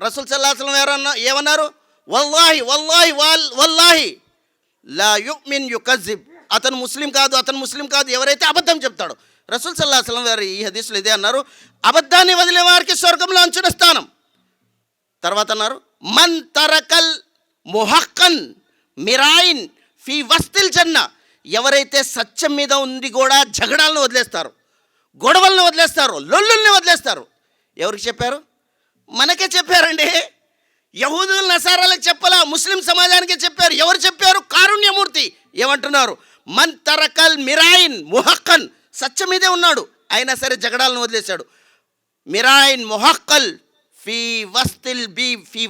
రసూల్ సల్లల్లాహు అలైహి వసల్లం ఎవరన్నా ఏమన్నారు? వల్లాహి వల్లాహి వల్లాహి లా యుమిన్ యుకజిబ్, అతను ముస్లిం కాదు ఎవరైతే అబద్ధం చెప్తాడో. రసూల్ సల్లల్లాహు అలైహి వసల్లం వారు ఈ హదీస్లో ఇదే అన్నారు, అబద్ధాన్ని వదిలే వారికి స్వర్గంలో అంచున స్థానం. తర్వాత అన్నారు, మన్ తరకల్ ముహక్కన్ మిరాయిన్ ఫీ వస్తిల్ జన్నా, ఎవరైతే సత్యం మీద ఉంది కూడా జగడాలను వదిలేస్తారు, గొడవల్ని వదిలేస్తారు, లొల్లుల్ని వదిలేస్తారు. ఎవరికి చెప్పారు? మనకే చెప్పారండి. యహూదులు నసారాలకు చెప్పాలా, ముస్లిం సమాజానికే చెప్పారు. ఎవరు చెప్పారు? కారుణ్యమూర్తి ఏమంటున్నారు? మన్ తరకల్ మిరాయిన్ ముహక్కన్, సత్యం మీదే ఉన్నాడు, అయినా సరే జగడాలను వదిలేశాడు. మిరాయిన్ ముహక్కల్ ఫీ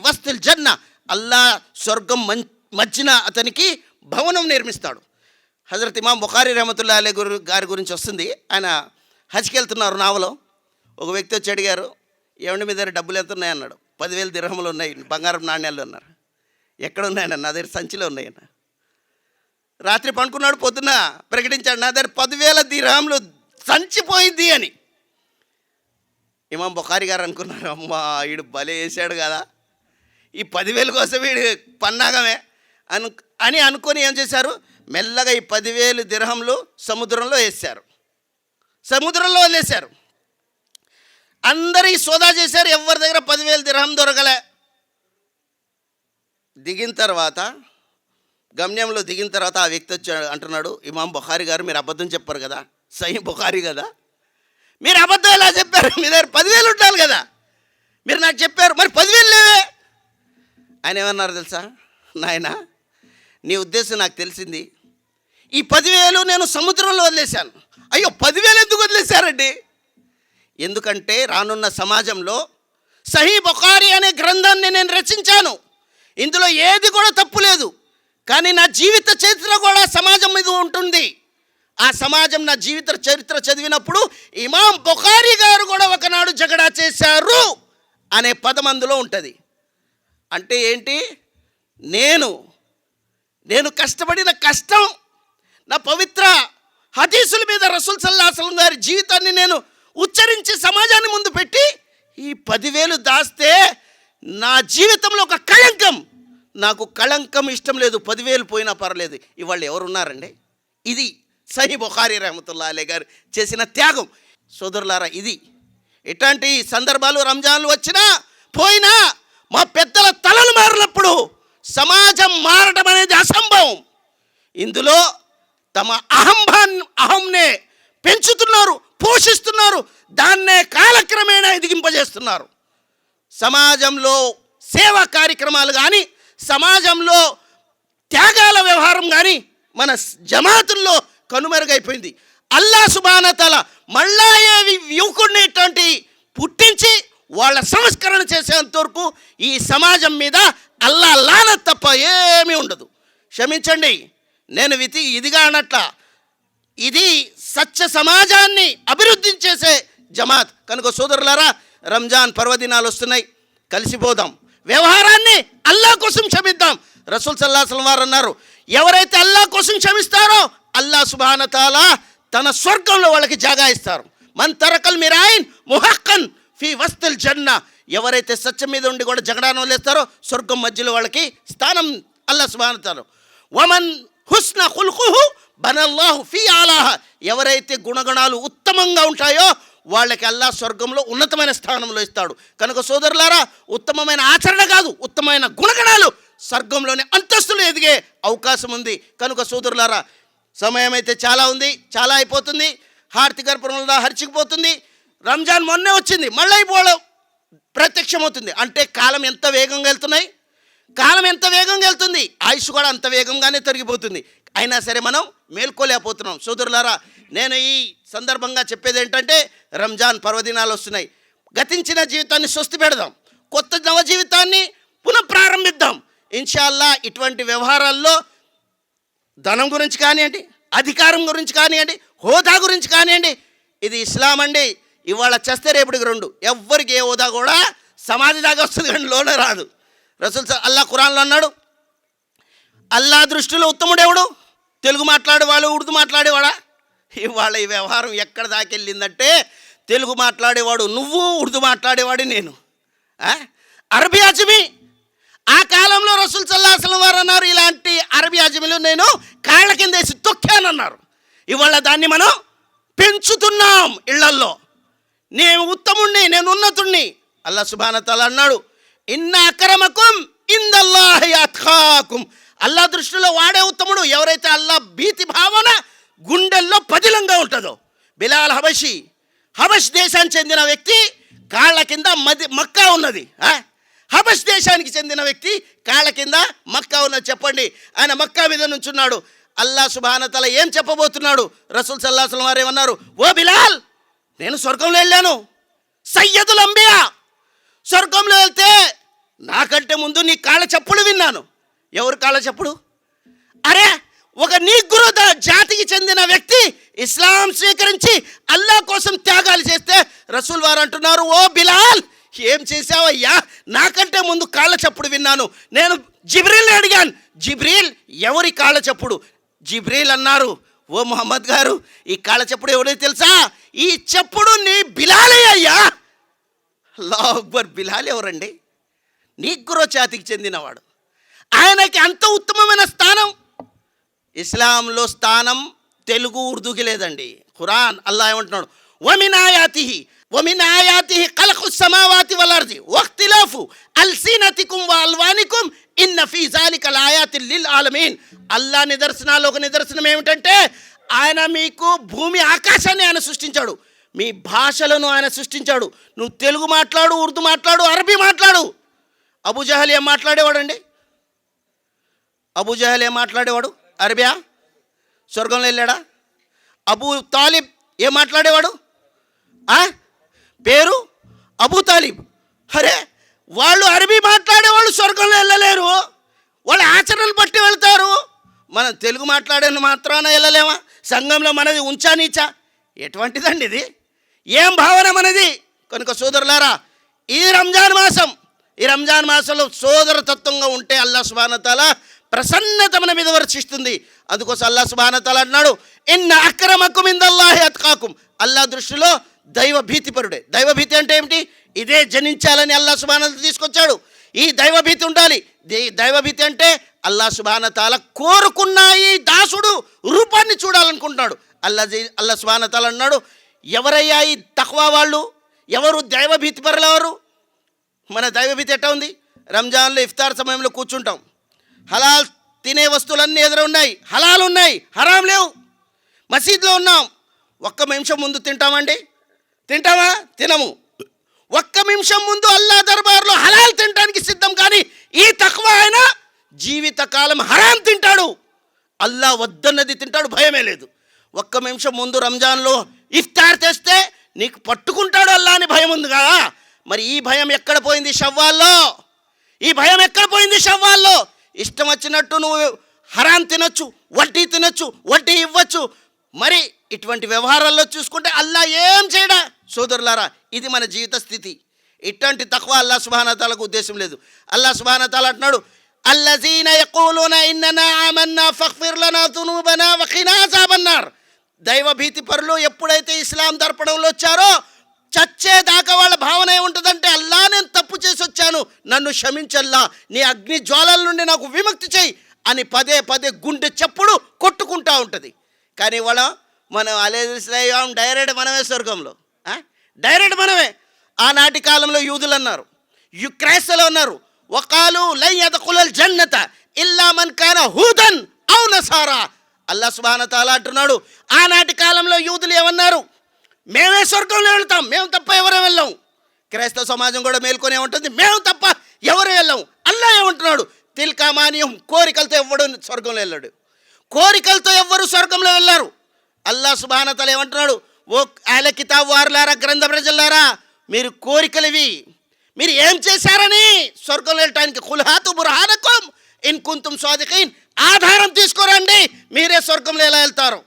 వస్తిల్ జన్న, అల్లా స్వర్గం మధ్యన అతనికి భవనం నిర్మిస్తాడు. హజరత్ ఇమాం బుఖారీ రహమతుల్లాహి అలైహి గారి గురించి వస్తుంది. ఆయన హజ్కి వెళ్తున్నారు నావలో. ఒక వ్యక్తి వచ్చి అడిగారు, ఏమండి మీ దగ్గర డబ్బులు ఎంత ఉన్నాయి అన్నాడు. 10,000 దిర్హములు ఉన్నాయి, బంగారం నాణ్యాలు అన్నారు. ఎక్కడ ఉన్నాయన్న? నా దగ్గర సంచిలో ఉన్నాయన్న. రాత్రి పండుకున్నాడు, పొద్దున్న ప్రకటించాడు, నా దగ్గర 10,000 దిర్హములు సంచిపోయింది అని. ఇమాం బుఖారీ గారు అనుకున్నారు, అమ్మా వీడు భలే వేసాడు కదా, ఈ 10,000 కోసం వీడు పన్నాగమే అని అనుకొని ఏం చేశారు, మెల్లగా ఈ 10,000 దిర్హములు సముద్రంలో వేశారు, సముద్రంలో వదిలేశారు. అందరూ సోదా చేశారు, ఎవరి దగ్గర 10,000 దిర్హం దొరకలే. దిగిన తర్వాత గమ్యంలో దిగిన తర్వాత ఆ వ్యక్తి వచ్చి అంటున్నాడు, ఇమాం బుఖారీ గారు మీరు అబద్ధం చెప్పారు కదా, సహీ బుఖారీ కదా, మీరు అబద్ధం ఎలా చెప్పారు? మీ దగ్గర 10,000 ఉండాలి కదా, మీరు నాకు చెప్పారు, మరి 10,000 లేవే. ఆయన ఏమన్నారు తెలుసా? నాయనా నీ ఉద్దేశం నాకు తెలిసింది, ఈ 10,000 నేను సముద్రంలో వదిలేశాను. అయ్యో 10,000 ఎందుకు వదిలేశారండి? ఎందుకంటే రానున్న సమాజంలో సహీ బుఖారీ అనే గ్రంథాన్ని నేను రచించాను, ఇందులో ఏది కూడా తప్పు లేదు, కానీ నా జీవిత చరిత్ర కూడా సమాజం మీద ఉంటుంది. ఆ సమాజం నా జీవిత చరిత్ర చదివినప్పుడు ఇమాం బుఖారీ గారు కూడా ఒకనాడు జగడా చేశారు అనే పదం అందులో ఉంటుంది. అంటే ఏంటి? నేను కష్టపడిన కష్టం, నా పవిత్ర హదీసుల మీద రసూల్ సల్లల్లాహు అలైహి వసల్లం గారి జీవితాన్ని నేను ఉచ్చరించి సమాజాన్ని ముందు పెట్టి ఈ 10,000 దాస్తే నా జీవితంలో ఒక కళంకం, నాకు కళంకం ఇష్టం లేదు, 10,000 పోయినా పర్లేదు. ఇవాళ ఎవరున్నారండి? ఇది సహీ బుఖారీ రహమతుల్లాహి అలైహి గారు చేసిన త్యాగం. సోదరులారా, ఇది ఇట్లాంటి సందర్భాలు రంజాన్లు వచ్చినా పోయినా మా పెద్దల తలలు మారినప్పుడు సమాజం మారడం అనేది అసంభవం. ఇందులో తమ అహంనే పెంచుతున్నారు, పోషిస్తున్నారు, దాన్నే కాలక్రమేణా ఎదిగింపజేస్తున్నారు. సమాజంలో సేవా కార్యక్రమాలు కానీ, సమాజంలో త్యాగాల వ్యవహారం కానీ మన జమాతుల్లో కనుమరుగైపోయింది. అల్లా సుబ్హానహు వ తఆలా మళ్ళా ఏ యువకుడిని ఇట్లాంటి పుట్టించి వాళ్ళ సంస్కరణ చేసేంత వరకు ఈ సమాజం మీద అల్లా లానత్ తప్ప ఏమీ ఉండదు. క్షమించండి, నేను ఇదిగా అనట్ల, ఇది సత్య సమాజాన్ని అభివృద్ధి చేసే జమాత్. కనుక సోదరులారా, రంజాన్ పర్వదినాలు వస్తున్నాయి, కలిసిపోదాం, వ్యవహారాన్ని అల్లా కోసం క్షమిద్దాం. రసూల్ సల్లల్లాహు అలైహి వసల్లం వారు అన్నారు, ఎవరైతే అల్లా కోసం క్షమిస్తారో అల్లా సుబ్హానహు వ తఆలా తన స్వర్గంలో వాళ్ళకి జాగా ఇస్తారు. మన్ తరకల్ మిరాయిన్ ముహక్కన్ ఫీ వస్తిల్ జన్న, ఎవరైతే సత్యం మీద ఉండి కూడా జగడాను వదిలేస్తారో స్వర్గం మధ్యలో వాళ్ళకి స్థానం అల్లా సుబ్హానహు వ తఆలా. వమన్ హుస్న ఖుల్ఖుహు బనల్లాహు ఫీ ఆలాహ, ఎవరైతే గుణగణాలు ఉత్తమంగా ఉంటాయో వాళ్ళకి అల్లా స్వర్గంలో ఉన్నతమైన స్థానంలో ఇస్తాడు. కనుక సోదరులారా, ఉత్తమమైన ఆచరణ కాదు, ఉత్తమమైన గుణగణాలు స్వర్గంలోని అంతస్తులు ఎదిగే అవకాశం ఉంది. కనుక సోదరులారా, సమయం అయితే చాలా ఉంది, చాలా అయిపోతుంది, హారతి గర్భంలో హర్చిపోతుంది. రంజాన్ మొన్నే వచ్చింది, మళ్ళీ అయిపోవడం ప్రత్యక్షమవుతుంది. అంటే కాలం ఎంత వేగంగా వెళ్తున్నాయి, కాలం ఎంత వేగంగా వెళ్తుంది, ఆయుష్ కూడా అంత వేగంగానే తరిగిపోతుంది. అయినా సరే మనం మేల్కోలేకపోతున్నాం. సోదరులారా, నేను ఈ సందర్భంగా చెప్పేది ఏంటంటే, రంజాన్ పర్వదినాలు వస్తున్నాయి, గతించిన జీవితాన్ని స్వస్తి పెడదాం, కొత్త నవ జీవితాన్ని పునఃప్రారంభిద్దాం. ఇన్షాల్లా ఇటువంటి వ్యవహారాల్లో ధనం గురించి కానివ్వండి, అధికారం గురించి కానివ్వండి, హోదా గురించి కానివ్వండి, ఇది ఇస్లాం అండి. ఇవాళ చేస్తే రేపటికి రెండు, ఎవ్వరికి ఏ హోదా కూడా సమాధి దాకా వస్తుంది కానీ లోనే రాదు. రసూల్ అల్లా ఖురాన్లో అన్నాడు, అల్లా దృష్టిలో ఉత్తముడెవడు? తెలుగు మాట్లాడేవాడు, ఉర్దూ మాట్లాడేవాడా? ఇవాళ ఈ వ్యవహారం ఎక్కడ దాకెళ్ళిందంటే, తెలుగు మాట్లాడేవాడు నువ్వు, ఉర్దూ మాట్లాడేవాడు నేను, అరబీ అజమీ. ఆ కాలంలో రసూల్ సల్లల్లాహు అలైహి వసల్లం వారు అన్నారు, ఇలాంటి అరబీ అజమీలు నేను కాళ్ళ కింద వేసి తొక్కానన్నారు. ఇవాళ దాన్ని మనం పెంచుతున్నాం ఇళ్లల్లో. నేను ఉత్తముణ్ణి, నేను ఉన్నతుణ్ణి. అల్లా సుబ్హానహు వ తఆలా అన్నాడు, ఇన్న అక్రమకుం ఇందల్లాహి అత్ఖాకుం, అల్లా దృష్టిలో వాడే ఉత్తముడు ఎవరైతే అల్లా భీతి భావన గుండెల్లో పదిలంగా ఉంటుందో. బిలాల్ హబషి హబష్ దేశానికి చెందిన వ్యక్తి కాళ్ళ కింద మక్కా ఉన్నది. హబష్ దేశానికి చెందిన వ్యక్తి కాళ్ళ కింద మక్కా ఉన్నది. చెప్పండి, ఆయన మక్కా మీద నుంచున్నాడు. అల్లా సుబ్హానహు వ తఆలా ఏం చెప్పబోతున్నాడు? రసూల్ సల్లల్లాహు అలైహి వసల్లం వారు ఏమన్నారు? ఓ బిలాల్, నేను స్వర్గంలో వెళ్ళాను, సయ్యదుల్ అంబియా, స్వర్గంలో వెళ్తే నాకంటే ముందు నీ కాళ్ళ చప్పుడు విన్నాను. ఎవరు కాళ్ళ చప్పుడు? అరే, ఒక నీగ్రో జాతికి చెందిన వ్యక్తి ఇస్లాం స్వీకరించి అల్లా కోసం త్యాగాలు చేస్తే రసూల్ వారు అంటున్నారు, ఓ బిలాల్, ఏం చేశావయ్యా? నాకంటే ముందు కాళ్ళ చప్పుడు విన్నాను. నేను జిబ్రీల్ని అడిగాను, జిబ్రీల్, ఎవరి కాళ్ళ చప్పుడు? జిబ్రీల్ అన్నారు, ఓ మొహమ్మద్ గారు, ఈ కాళ్ళ చప్పుడు ఎవరో తెలుసా? ఈ చప్పుడు నీ బిలాలే అయ్యా. అల్లాహు అక్బర్. బిలాల్ ఎవరండి? నీగ్రో జాతికి చెందినవాడు. ఆయనకి అంత ఉత్తమమైన స్థానం ఇస్లాంలో స్థానం తెలుగు ఉర్దూకి లేదండి. ఖురాన్ అల్లా ఏమంటున్నాడు? వమిన్ ఆయాతిహి ఖల్ఖుస్ సమావాతి వల్ అర్ది వఖ్తిలాఫు అల్సినతికుం వ అల్వానికుం ఇన్న ఫీ జాలిక లాయాతిల్ లిల్ ఆలమీన్. అల్లా నిదర్శనాలు ఒక నిదర్శనం ఏమిటంటే, ఆయన మీకు భూమి ఆకాశాన్ని ఆయన సృష్టించాడు, మీ భాషలను ఆయన సృష్టించాడు. నువ్వు తెలుగు మాట్లాడు, ఉర్దూ మాట్లాడు, అరబీ మాట్లాడు. అబూజహల్ ఏం మాట్లాడేవాడండి? అబూజహల్ ఏం మాట్లాడేవాడు? అరబియా? స్వర్గంలో వెళ్ళాడా? అబూ తాలిబ్ ఏం మాట్లాడేవాడు? పేరు అబూ తాలిబ్. అరే, వాళ్ళు అరబీ మాట్లాడేవాళ్ళు స్వర్గంలో వెళ్ళలేరు, వాళ్ళ ఆచరణలు బట్టి వెళ్తారు. మనం తెలుగు మాట్లాడేది మాత్రాన వెళ్ళలేమా? సంఘంలో మనది ఉంచా నీచా? ఎటువంటిదండి ఇది? ఏం భావన మనది? కనుక సోదరులారా, ఈ రంజాన్ మాసంలో సోదరతత్వంగా ఉంటే అల్లాహ్ సుబ్హానహు వ తఆలా ప్రసన్నత మన మీద వర్షిస్తుంది. అందుకోసం అల్లాహ్ సుబ్హానహు వ తఆలా అన్నాడు, ఇన్న అక్రమకుం ఇందల్లాహి అత్కాకుం. అల్లాహ్ దృష్టిలో దైవ భీతిపరుడే. దైవభీతి అంటే ఏమిటి? ఇదే జనించాలని అల్లాహ్ సుబ్హానహు వ తఆలా తీసుకొచ్చాడు. ఈ దైవభీతి ఉండాలి. దైవభీతి అంటే అల్లాహ్ సుబ్హానహు వ తఆలా కోరుకున్న ఈ దాసుడు రూపాన్ని చూడాలనుకుంటున్నాడు. అల్లాహ్ సుబ్హానహు వ తఆలా అన్నాడు, ఎవరయ్యా ఈ తఖ్వా వాళ్ళు? ఎవరు దైవభీతి పరులెవరు? మన దైవభీతి ఎట్టా ఉంది? రంజాన్లో ఇఫ్తార్ సమయంలో కూర్చుంటాం, హలాల్ తినే వస్తువులన్నీ ఎదురు ఉన్నాయి, హలాల్ ఉన్నాయి, హరాం లేవు. మసీద్లో ఉన్నాం, ఒక్క నిమిషం ముందు తింటామండి? తింటామా? తినము. ఒక్క నిమిషం ముందు అల్లా దర్బార్లో హలాల్ తినడానికి సిద్ధం. కానీ ఈ తఖ్వా ఆయన జీవితకాలం హరాం తింటాడు, అల్లా వద్దన్నది తింటాడు, భయమే లేదు. ఒక్క నిమిషం ముందు రంజాన్లో ఇఫ్తార్ తెస్తే నీకు పట్టుకుంటాడు అల్లా అని భయం ఉంది కదా. మరి ఈ భయం ఎక్కడ పోయింది షవ్వాల్లో? ఈ భయం ఎక్కడ పోయింది షవ్వాల్లో? ఇష్టం వచ్చినట్టు నువ్వు హరాం తినొచ్చు, వడ్డీ తినొచ్చు, వడ్డీ ఇవ్వచ్చు. మరి ఇటువంటి వ్యవహారాల్లో చూసుకుంటే అల్లా ఏం చేయడా? సోదరులారా, ఇది మన జీవిత స్థితి. ఇట్లాంటి తఖ్వా అల్లాహ్ సుబ్హానహు వ తఆలాకు ఉద్దేశం లేదు. అల్లాహ్ సుబ్హానహు వ తఆలా అంటున్నాడు, అల్లజీన యఖూలూన ఇన్ననా ఆమన్నా ఫగ్ఫిర్ లనా దునూబనా వఖినా అజాబన్నార్. దైవభీతి పరులు ఎప్పుడైతే ఇస్లాం దర్పణంలో వచ్చారో చచ్చేదాకా వాళ్ళ భావన ఏముంటుందంటే, అల్లా నేను తప్పు చేసి వచ్చాను, నన్ను క్షమించల్లా, నీ అగ్ని జ్వాలల నుండి నాకు విముక్తి చేయి అని పదే పదే గుండె చప్పుడు కొట్టుకుంటూ ఉంటుంది. కానీ మనం అలేస్లాం డైరెక్ట్ మనమే స్వర్గంలో, డైరెక్ట్ మనమే. ఆనాటి కాలంలో యూదులు అన్నారు, క్రైస్తవులు అన్నారు, వకాలు లై యద్ఖులల్ జన్నత ఇల్లా మన్ కాన హూదన్ ఔ నసారా. అల్లాహ్ సుబ్హానహు వ తఆలా అంటున్నాడు, ఆనాటి కాలంలో యూదులు ఏమన్నారు? మేమే స్వర్గంలో వెళ్తాం, మేము తప్ప ఎవరు వెళ్ళాం. క్రైస్తవ సమాజం కూడా మేల్కొనే ఉంటుంది, మేము తప్ప ఎవరు వెళ్ళాం. అల్లాహ్ ఏమంటున్నాడు? తిల్కా మానియం, కోరికలతో ఎవ్వడు స్వర్గంలో వెళ్ళాడు, కోరికలతో ఎవ్వరు స్వర్గంలో వెళ్ళారు. అల్లాహ్ సుబ్హానహు వ తఆలా ఏమంటున్నాడు? ఓ అహ్లె కితాబ్ వారులారా, గ్రంథ ప్రజలారా, మీరు కోరికలివి, మీరు ఏం చేశారని స్వర్గంలో వెళ్ళటానికి ఖుల్ హాతు బుర్హానకుం ఇన్ కుంతుం సాదికీన్, ఆధారం తీసుకురండి, మీరే స్వర్గంలో ఎలా వెళ్తారు.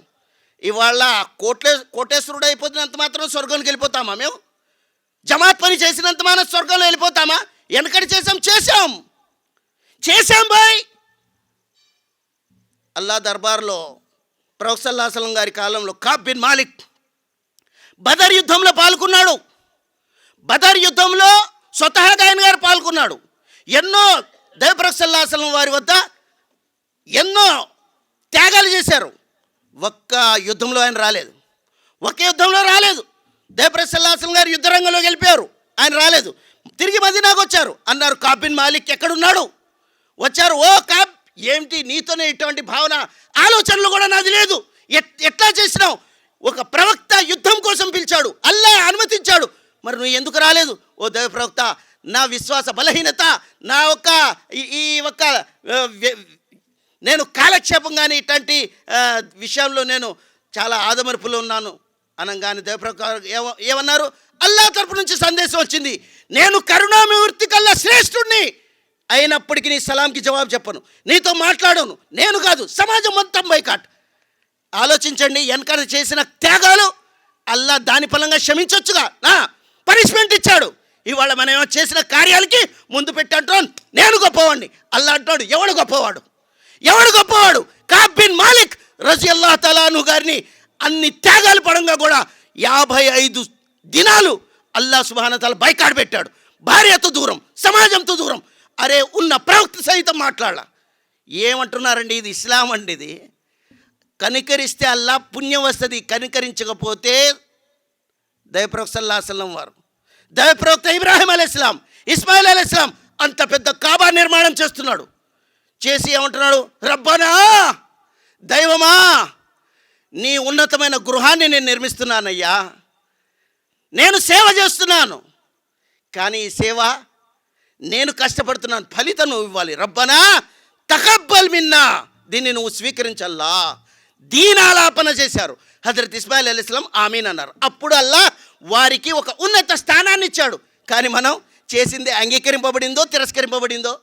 ఇవాళ కోటేశ్వరుడు అయిపోతున్నంత మాత్రం స్వర్గంలోకి వెళ్ళిపోతామా? మేము జమాత్ పని చేసినంత మాత్రం స్వర్గంలో వెళ్ళిపోతామా? వెనకటి చేశాం బాయ్. అల్లా దర్బార్లో ప్రవక్త సల్లల్లాహు అలైహి వసల్లం గారి కాలంలో కాబ్ బిన్ మాలిక్ బదర్ యుద్ధంలో పాల్గొన్నాడు. బదర్ యుద్ధంలో స్వతహాగా ఆయన గారు పాల్గొన్నాడు. ఎన్నో ప్రవక్త సల్లల్లాహు అలైహి వసల్లం వారి వద్ద ఎన్నో త్యాగాలు చేశారు. ఒక్క యుద్ధంలో ఆయన రాలేదు, ఒక్క యుద్ధంలో రాలేదు. ప్రవక్త సల్లల్లాహు అలైహి వసల్లం గారు యుద్ధరంగంలోకి వెళ్ళిపోయారు, ఆయన రాలేదు. తిరిగి మదీనాకు వచ్చారు, అన్నారు కాబ్ బిన్ మాలిక్ ఎక్కడున్నాడు? వచ్చారు, ఓ కాబ్, ఏమిటి నీతోనే ఇటువంటి భావన ఆలోచనలు కూడా నాది లేదు, ఎట్లా చేసినావు? ఒక ప్రవక్త ప్రవక్త యుద్ధం కోసం పిలిచాడు, అల్లా అనుమతించాడు, మరి నువ్వు ఎందుకు రాలేదు? ఓ దైవ ప్రవక్త, నా విశ్వాస బలహీనత, నా ఒక్క ఈ ఒక్క నేను కాలక్షేపం కానీ ఇట్లాంటి విషయంలో నేను చాలా ఆదమర్పులో ఉన్నాను అనగానే దైవప్రవక్త ఏమన్నారు? అల్లా తరపు నుంచి సందేశం వచ్చింది, నేను కరుణామూర్తి కల్లా శ్రేష్ఠుడిని, అయినప్పటికీ నీ సలాంకి జవాబు చెప్పను, నీతో మాట్లాడను, నేను కాదు సమాజం మొత్తం బైకాట్. ఆలోచించండి, వెనక చేసిన త్యాగాలు అల్లా దాని ఫలంగా క్షమించవచ్చుగా, పనిష్మెంట్ ఇచ్చాడు. ఇవాళ మనం ఏమో చేసిన కార్యాలకి ముందు పెట్టి అంటాను నేను గొప్పవాడిని. అల్లా అంటాడు ఎవడు గొప్పవాడు, ఎవడు గొప్పవాడు? కాబ్ బిన్ మాలిక్ రజియల్లాహు తఆలా అన్హు గారిని అన్ని త్యాగాలు పడంగా కూడా 55 దినాలు అల్లా సుబ్హానహు తఆలా బైకాట్ పెట్టాడు. భార్యతో దూరం, సమాజంతో దూరం. అరే ఉన్న ప్రవక్త సైతం మాట్లాడాల. ఏమంటున్నారండి? ఇది ఇస్లాం అండి. ఇది కనికరిస్తే అల్లా పుణ్యం వస్తుంది, కనికరించకపోతే దైవప్రవక్త సల్లల్లాహు అలైహి వసల్లం వారు, దైవప్రవక్త ఇబ్రాహీం అలైహిస్సలాం, ఇస్మాయిల్ అలైహిస్సలాం అంత పెద్ద కాబా నిర్మాణం చేస్తున్నాడు. చేసి ఏమంటున్నాడు? రబ్బనా, దైవమా, నీ ఉన్నతమైన గృహాన్ని నేను నిర్మిస్తున్నానయ్యా, నేను సేవ చేస్తున్నాను, కానీ ఈ సేవ నేను కష్టపడుతున్నాను, ఫలితం నువ్వు ఇవ్వాలి. రబ్బనా తకబ్బల్ మిన్నా, దీన్ని నువ్వు స్వీకరించల్లా. దీనాలాపన చేశారు. హజరత్ ఇస్మాయిల్ అలైహిస్సలాం ఆమీన్ అన్నారు. అప్పుడు అల్లా వారికి ఒక ఉన్నత స్థానాన్ని ఇచ్చాడు. కానీ మనం చేసింది అంగీకరింపబడిందో తిరస్కరింపబడిందో?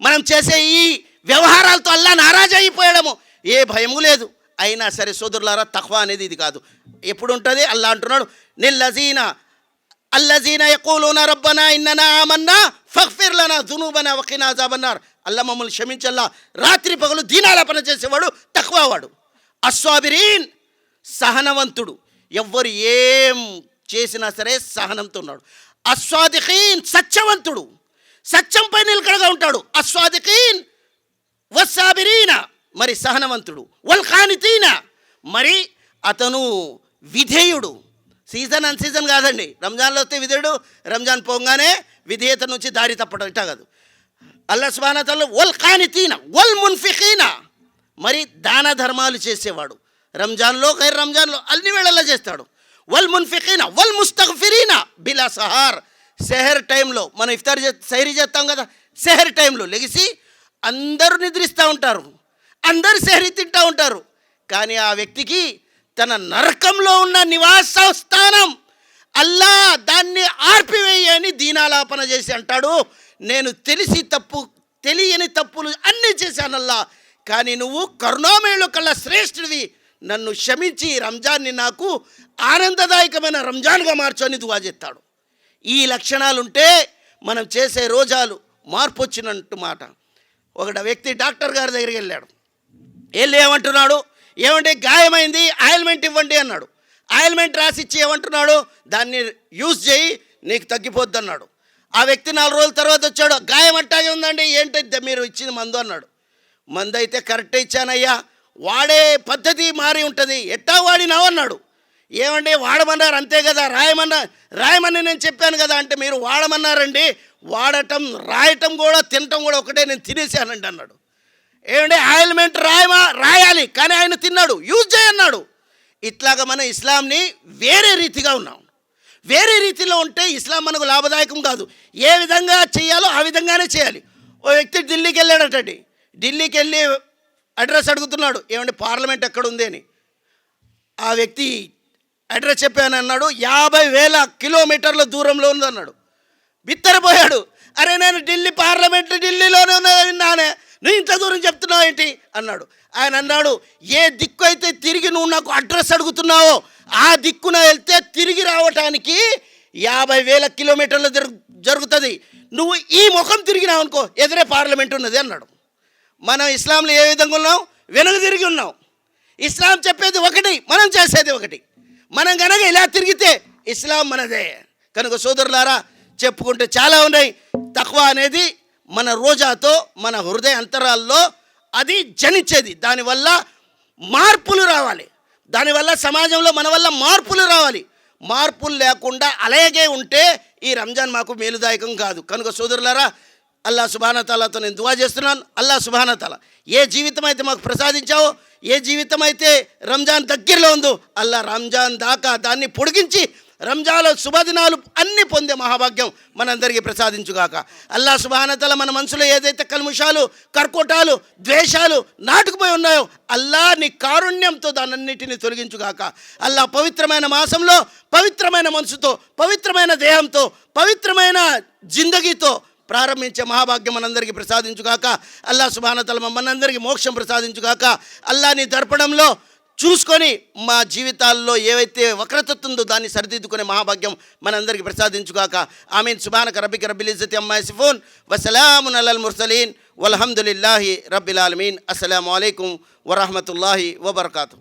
మనం చేసే ఈ వ్యవహారాలతో అల్లా నారాజు అయిపోయడము ఏ భయము లేదు. అయినా సరే సోదరులారా, తఖ్వా అనేది ఇది కాదు. ఎప్పుడు ఉంటుంది? అల్లా అంటున్నాడు, అల్లజీన యఖూలూన రబ్బనా ఇన్ననా ఆమన్నా ఫగ్ఫిర్ లనా దునూబనా వఖినా అజాబన్నార్. అల్లా మమ్మల్ని క్షమించల్లా. రాత్రి పగలు దీనాలాపన చేసేవాడు తఖ్వావాడు. అస్సాబిరీన్, సహనవంతుడు, ఎవ్వరు ఏం చేసినా సరే సహనంతో ఉన్నాడు. అస్వాదిఖీన్, సత్యవంతుడు, సత్యంపై నిలకడగా ఉంటాడు. అస్వాదిఖీన్ వస్సాబిరీన, మరి సహనవంతుడు. వల్ ఖానితీన, మరి అతను విధేయుడు. సీజన్ అన్ సీజన్ కాదండి. రంజాన్లో వస్తే విధేయుడు, రంజాన్ పోగానే విధేయత నుంచి దారి తప్పడం ఇట్టా కాదు. అల్లా సుబ్హానహు తఆలా వల్ ఖానితీన వల్ మున్ఫిఖీన, మరి దాన ధర్మాలు చేసేవాడు. రంజాన్లో గైర్ రంజాన్లో అన్ని వేళల్లో చేస్తాడు. వల్ మున్ఫిఖీన వల్ ముస్తగ్ఫిరీన బిలా సహార్, సెహర్ టైంలో మనం ఇఫ్తార్ సైరీ చేస్తాం కదా, సెహర్ టైంలో లెగిసి అందరూ నిద్రిస్తూ ఉంటారు, అందరు సెహరీ తింటూ ఉంటారు. కానీ ఆ వ్యక్తికి తన నరకంలో ఉన్న నివాస స్థానం అల్లా దాన్ని ఆర్పివేయని దీనాలాపన చేసి అంటాడు, నేను తెలియని తప్పులు అన్నీ చేశానల్లా, కానీ నువ్వు కరుణామయుల కల్లా శ్రేష్ఠుడివి, నన్ను క్షమించి రంజాన్ని నాకు ఆనందదాయకమైన రంజాన్గా మార్చు అని దువా చేస్తాడు. ఈ లక్షణాలుంటే మనం చేసే రోజాలు మార్పు వచ్చినట్టు మాట. ఒక వ్యక్తి డాక్టర్ గారి దగ్గరికి వెళ్ళాడు. వెళ్ళి ఏమంటున్నాడు? ఏమంటే గాయమైంది, ఆయిల్మెంట్ ఇవ్వండి అన్నాడు. ఆయిల్మెంట్ రాసిచ్చి ఏమంటున్నాడు? దాన్ని యూజ్ చేయి, నీకు తగ్గిపోద్ది అన్నాడు. ఆ వ్యక్తి 4 రోజుల తర్వాత వచ్చాడు. గాయం అట్టాగే ఉందండి, ఏంటంటే మీరు ఇచ్చిన మందు అన్నాడు. మందు అయితే కరెక్టే ఇచ్చానయ్యా, వాడే పద్ధతి మారి ఉంటుంది, ఎట్టా వాడినావు అన్నాడు. ఏమండి వాడమన్నారు అంతే కదా, రాయమని నేను చెప్పాను కదా అంటే మీరు వాడమన్నారండి, వాడటం రాయటం కూడా తినటం కూడా ఒకటే, నేను తినేసానండి అన్నాడు. ఏమంటే ఆయిల్మెంట్ రాయాలి, కానీ ఆయన తిన్నాడు, యూజ్ చేయన్నాడు. ఇట్లాగా మనం ఇస్లాంని వేరే రీతిగా ఉన్నాం. వేరే రీతిలో ఉంటే ఇస్లాం మనకు లాభదాయకం కాదు. ఏ విధంగా చేయాలో ఆ విధంగానే చేయాలి. ఓ వ్యక్తి ఢిల్లీకి వెళ్ళాడటండి. ఢిల్లీకి వెళ్ళి అడ్రస్ అడుగుతున్నాడు, ఏమంటే పార్లమెంట్ ఎక్కడ ఉంది అని. ఆ వ్యక్తి అడ్రస్ చెప్పాను అన్నాడు, 50,000 కిలోమీటర్ల దూరంలో ఉందన్నాడు. బిత్తరపోయాడు. అరే నేను పార్లమెంట్ ఢిల్లీలోనే ఉన్నది విన్నానే, నువ్వు ఇంత దూరం చెప్తున్నావు ఏంటి అన్నాడు. ఆయన అన్నాడు, ఏ దిక్కు అయితే తిరిగి నువ్వు నాకు అడ్రస్ అడుగుతున్నావో ఆ దిక్కున వెళ్తే తిరిగి రావటానికి 50,000 కిలోమీటర్లు జరుగుతుంది. నువ్వు ఈ ముఖం తిరిగినావు అనుకో, ఎదురే పార్లమెంట్ ఉన్నది అన్నాడు. మనం ఇస్లాంలో ఏ విధంగా ఉన్నాం? వెనుక తిరిగి ఉన్నాం. ఇస్లాం చెప్పేది ఒకటి, మనం చేసేది ఒకటి. మనం కనుక ఇలా తిరిగితే ఇస్లాం మనదే. కనుక సోదరులారా, చెప్పుకుంటే చాలా ఉన్నాయి. తఖ్వా అనేది మన రోజాతో మన హృదయ అంతరాల్లో అది జనించేది. దానివల్ల మార్పులు రావాలి, దానివల్ల సమాజంలో మన వల్ల మార్పులు రావాలి. మార్పులు లేకుండా అలాగే ఉంటే ఈ రంజాన్ మాకు మేలుదాయకం కాదు. కనుక సోదరులారా, అల్లా సుబ్హానహు తాలాతో నేను దువా చేస్తున్నాను. అల్లా సుబ్హానహు తాలా ఏ జీవితం అయితే మాకు ప్రసాదించావో, ఏ జీవితం అయితే రంజాన్ దగ్గరలో ఉందో, అల్లా రంజాన్ దాకా దాన్ని పొడిగించి రంజాన్ శుభదినాలు అన్నీ పొందే మహాభాగ్యం మనందరికీ ప్రసాదించుగాక. అల్లా సుబ్హానహు తాలా మన మనసులో ఏదైతే కల్ముషాలు, కర్కోటాలు, ద్వేషాలు నాటుకుపోయి ఉన్నాయో, అల్లా నీ కారుణ్యంతో దానన్నిటిని తొలగించుగాక. అల్లా పవిత్రమైన మాసంలో పవిత్రమైన మనసుతో, పవిత్రమైన దేహంతో, పవిత్రమైన జిందగీతో ప్రారంభించే మహాభాగ్యం మనందరికీ ప్రసాదించుగాక. అల్లా సుబ్హానహు తాలా మనందరికీ మోక్షం ప్రసాదించుగాక. అల్లా నీ దర్పణంలో చూసుకొని మా జీవితాల్లో ఏవైతే వక్రత ఉందో దాన్ని సరిదిద్దుకునే మహాభాగ్యం మనందరికీ ప్రసాదించుగాక. ఆమీన్. సుబ్హానక రబ్బిక రబ్బిల్ ఇజ్జతి అమ్మా యసిఫూన్ వసలామున్ అలల్ ముర్సలీన్ వల్హమ్దులిల్లాహి రబ్బిల్ ఆలమీన్. అస్సలాము అలైకుం వరహ్మతుల్లాహి వబర్కాతుహు.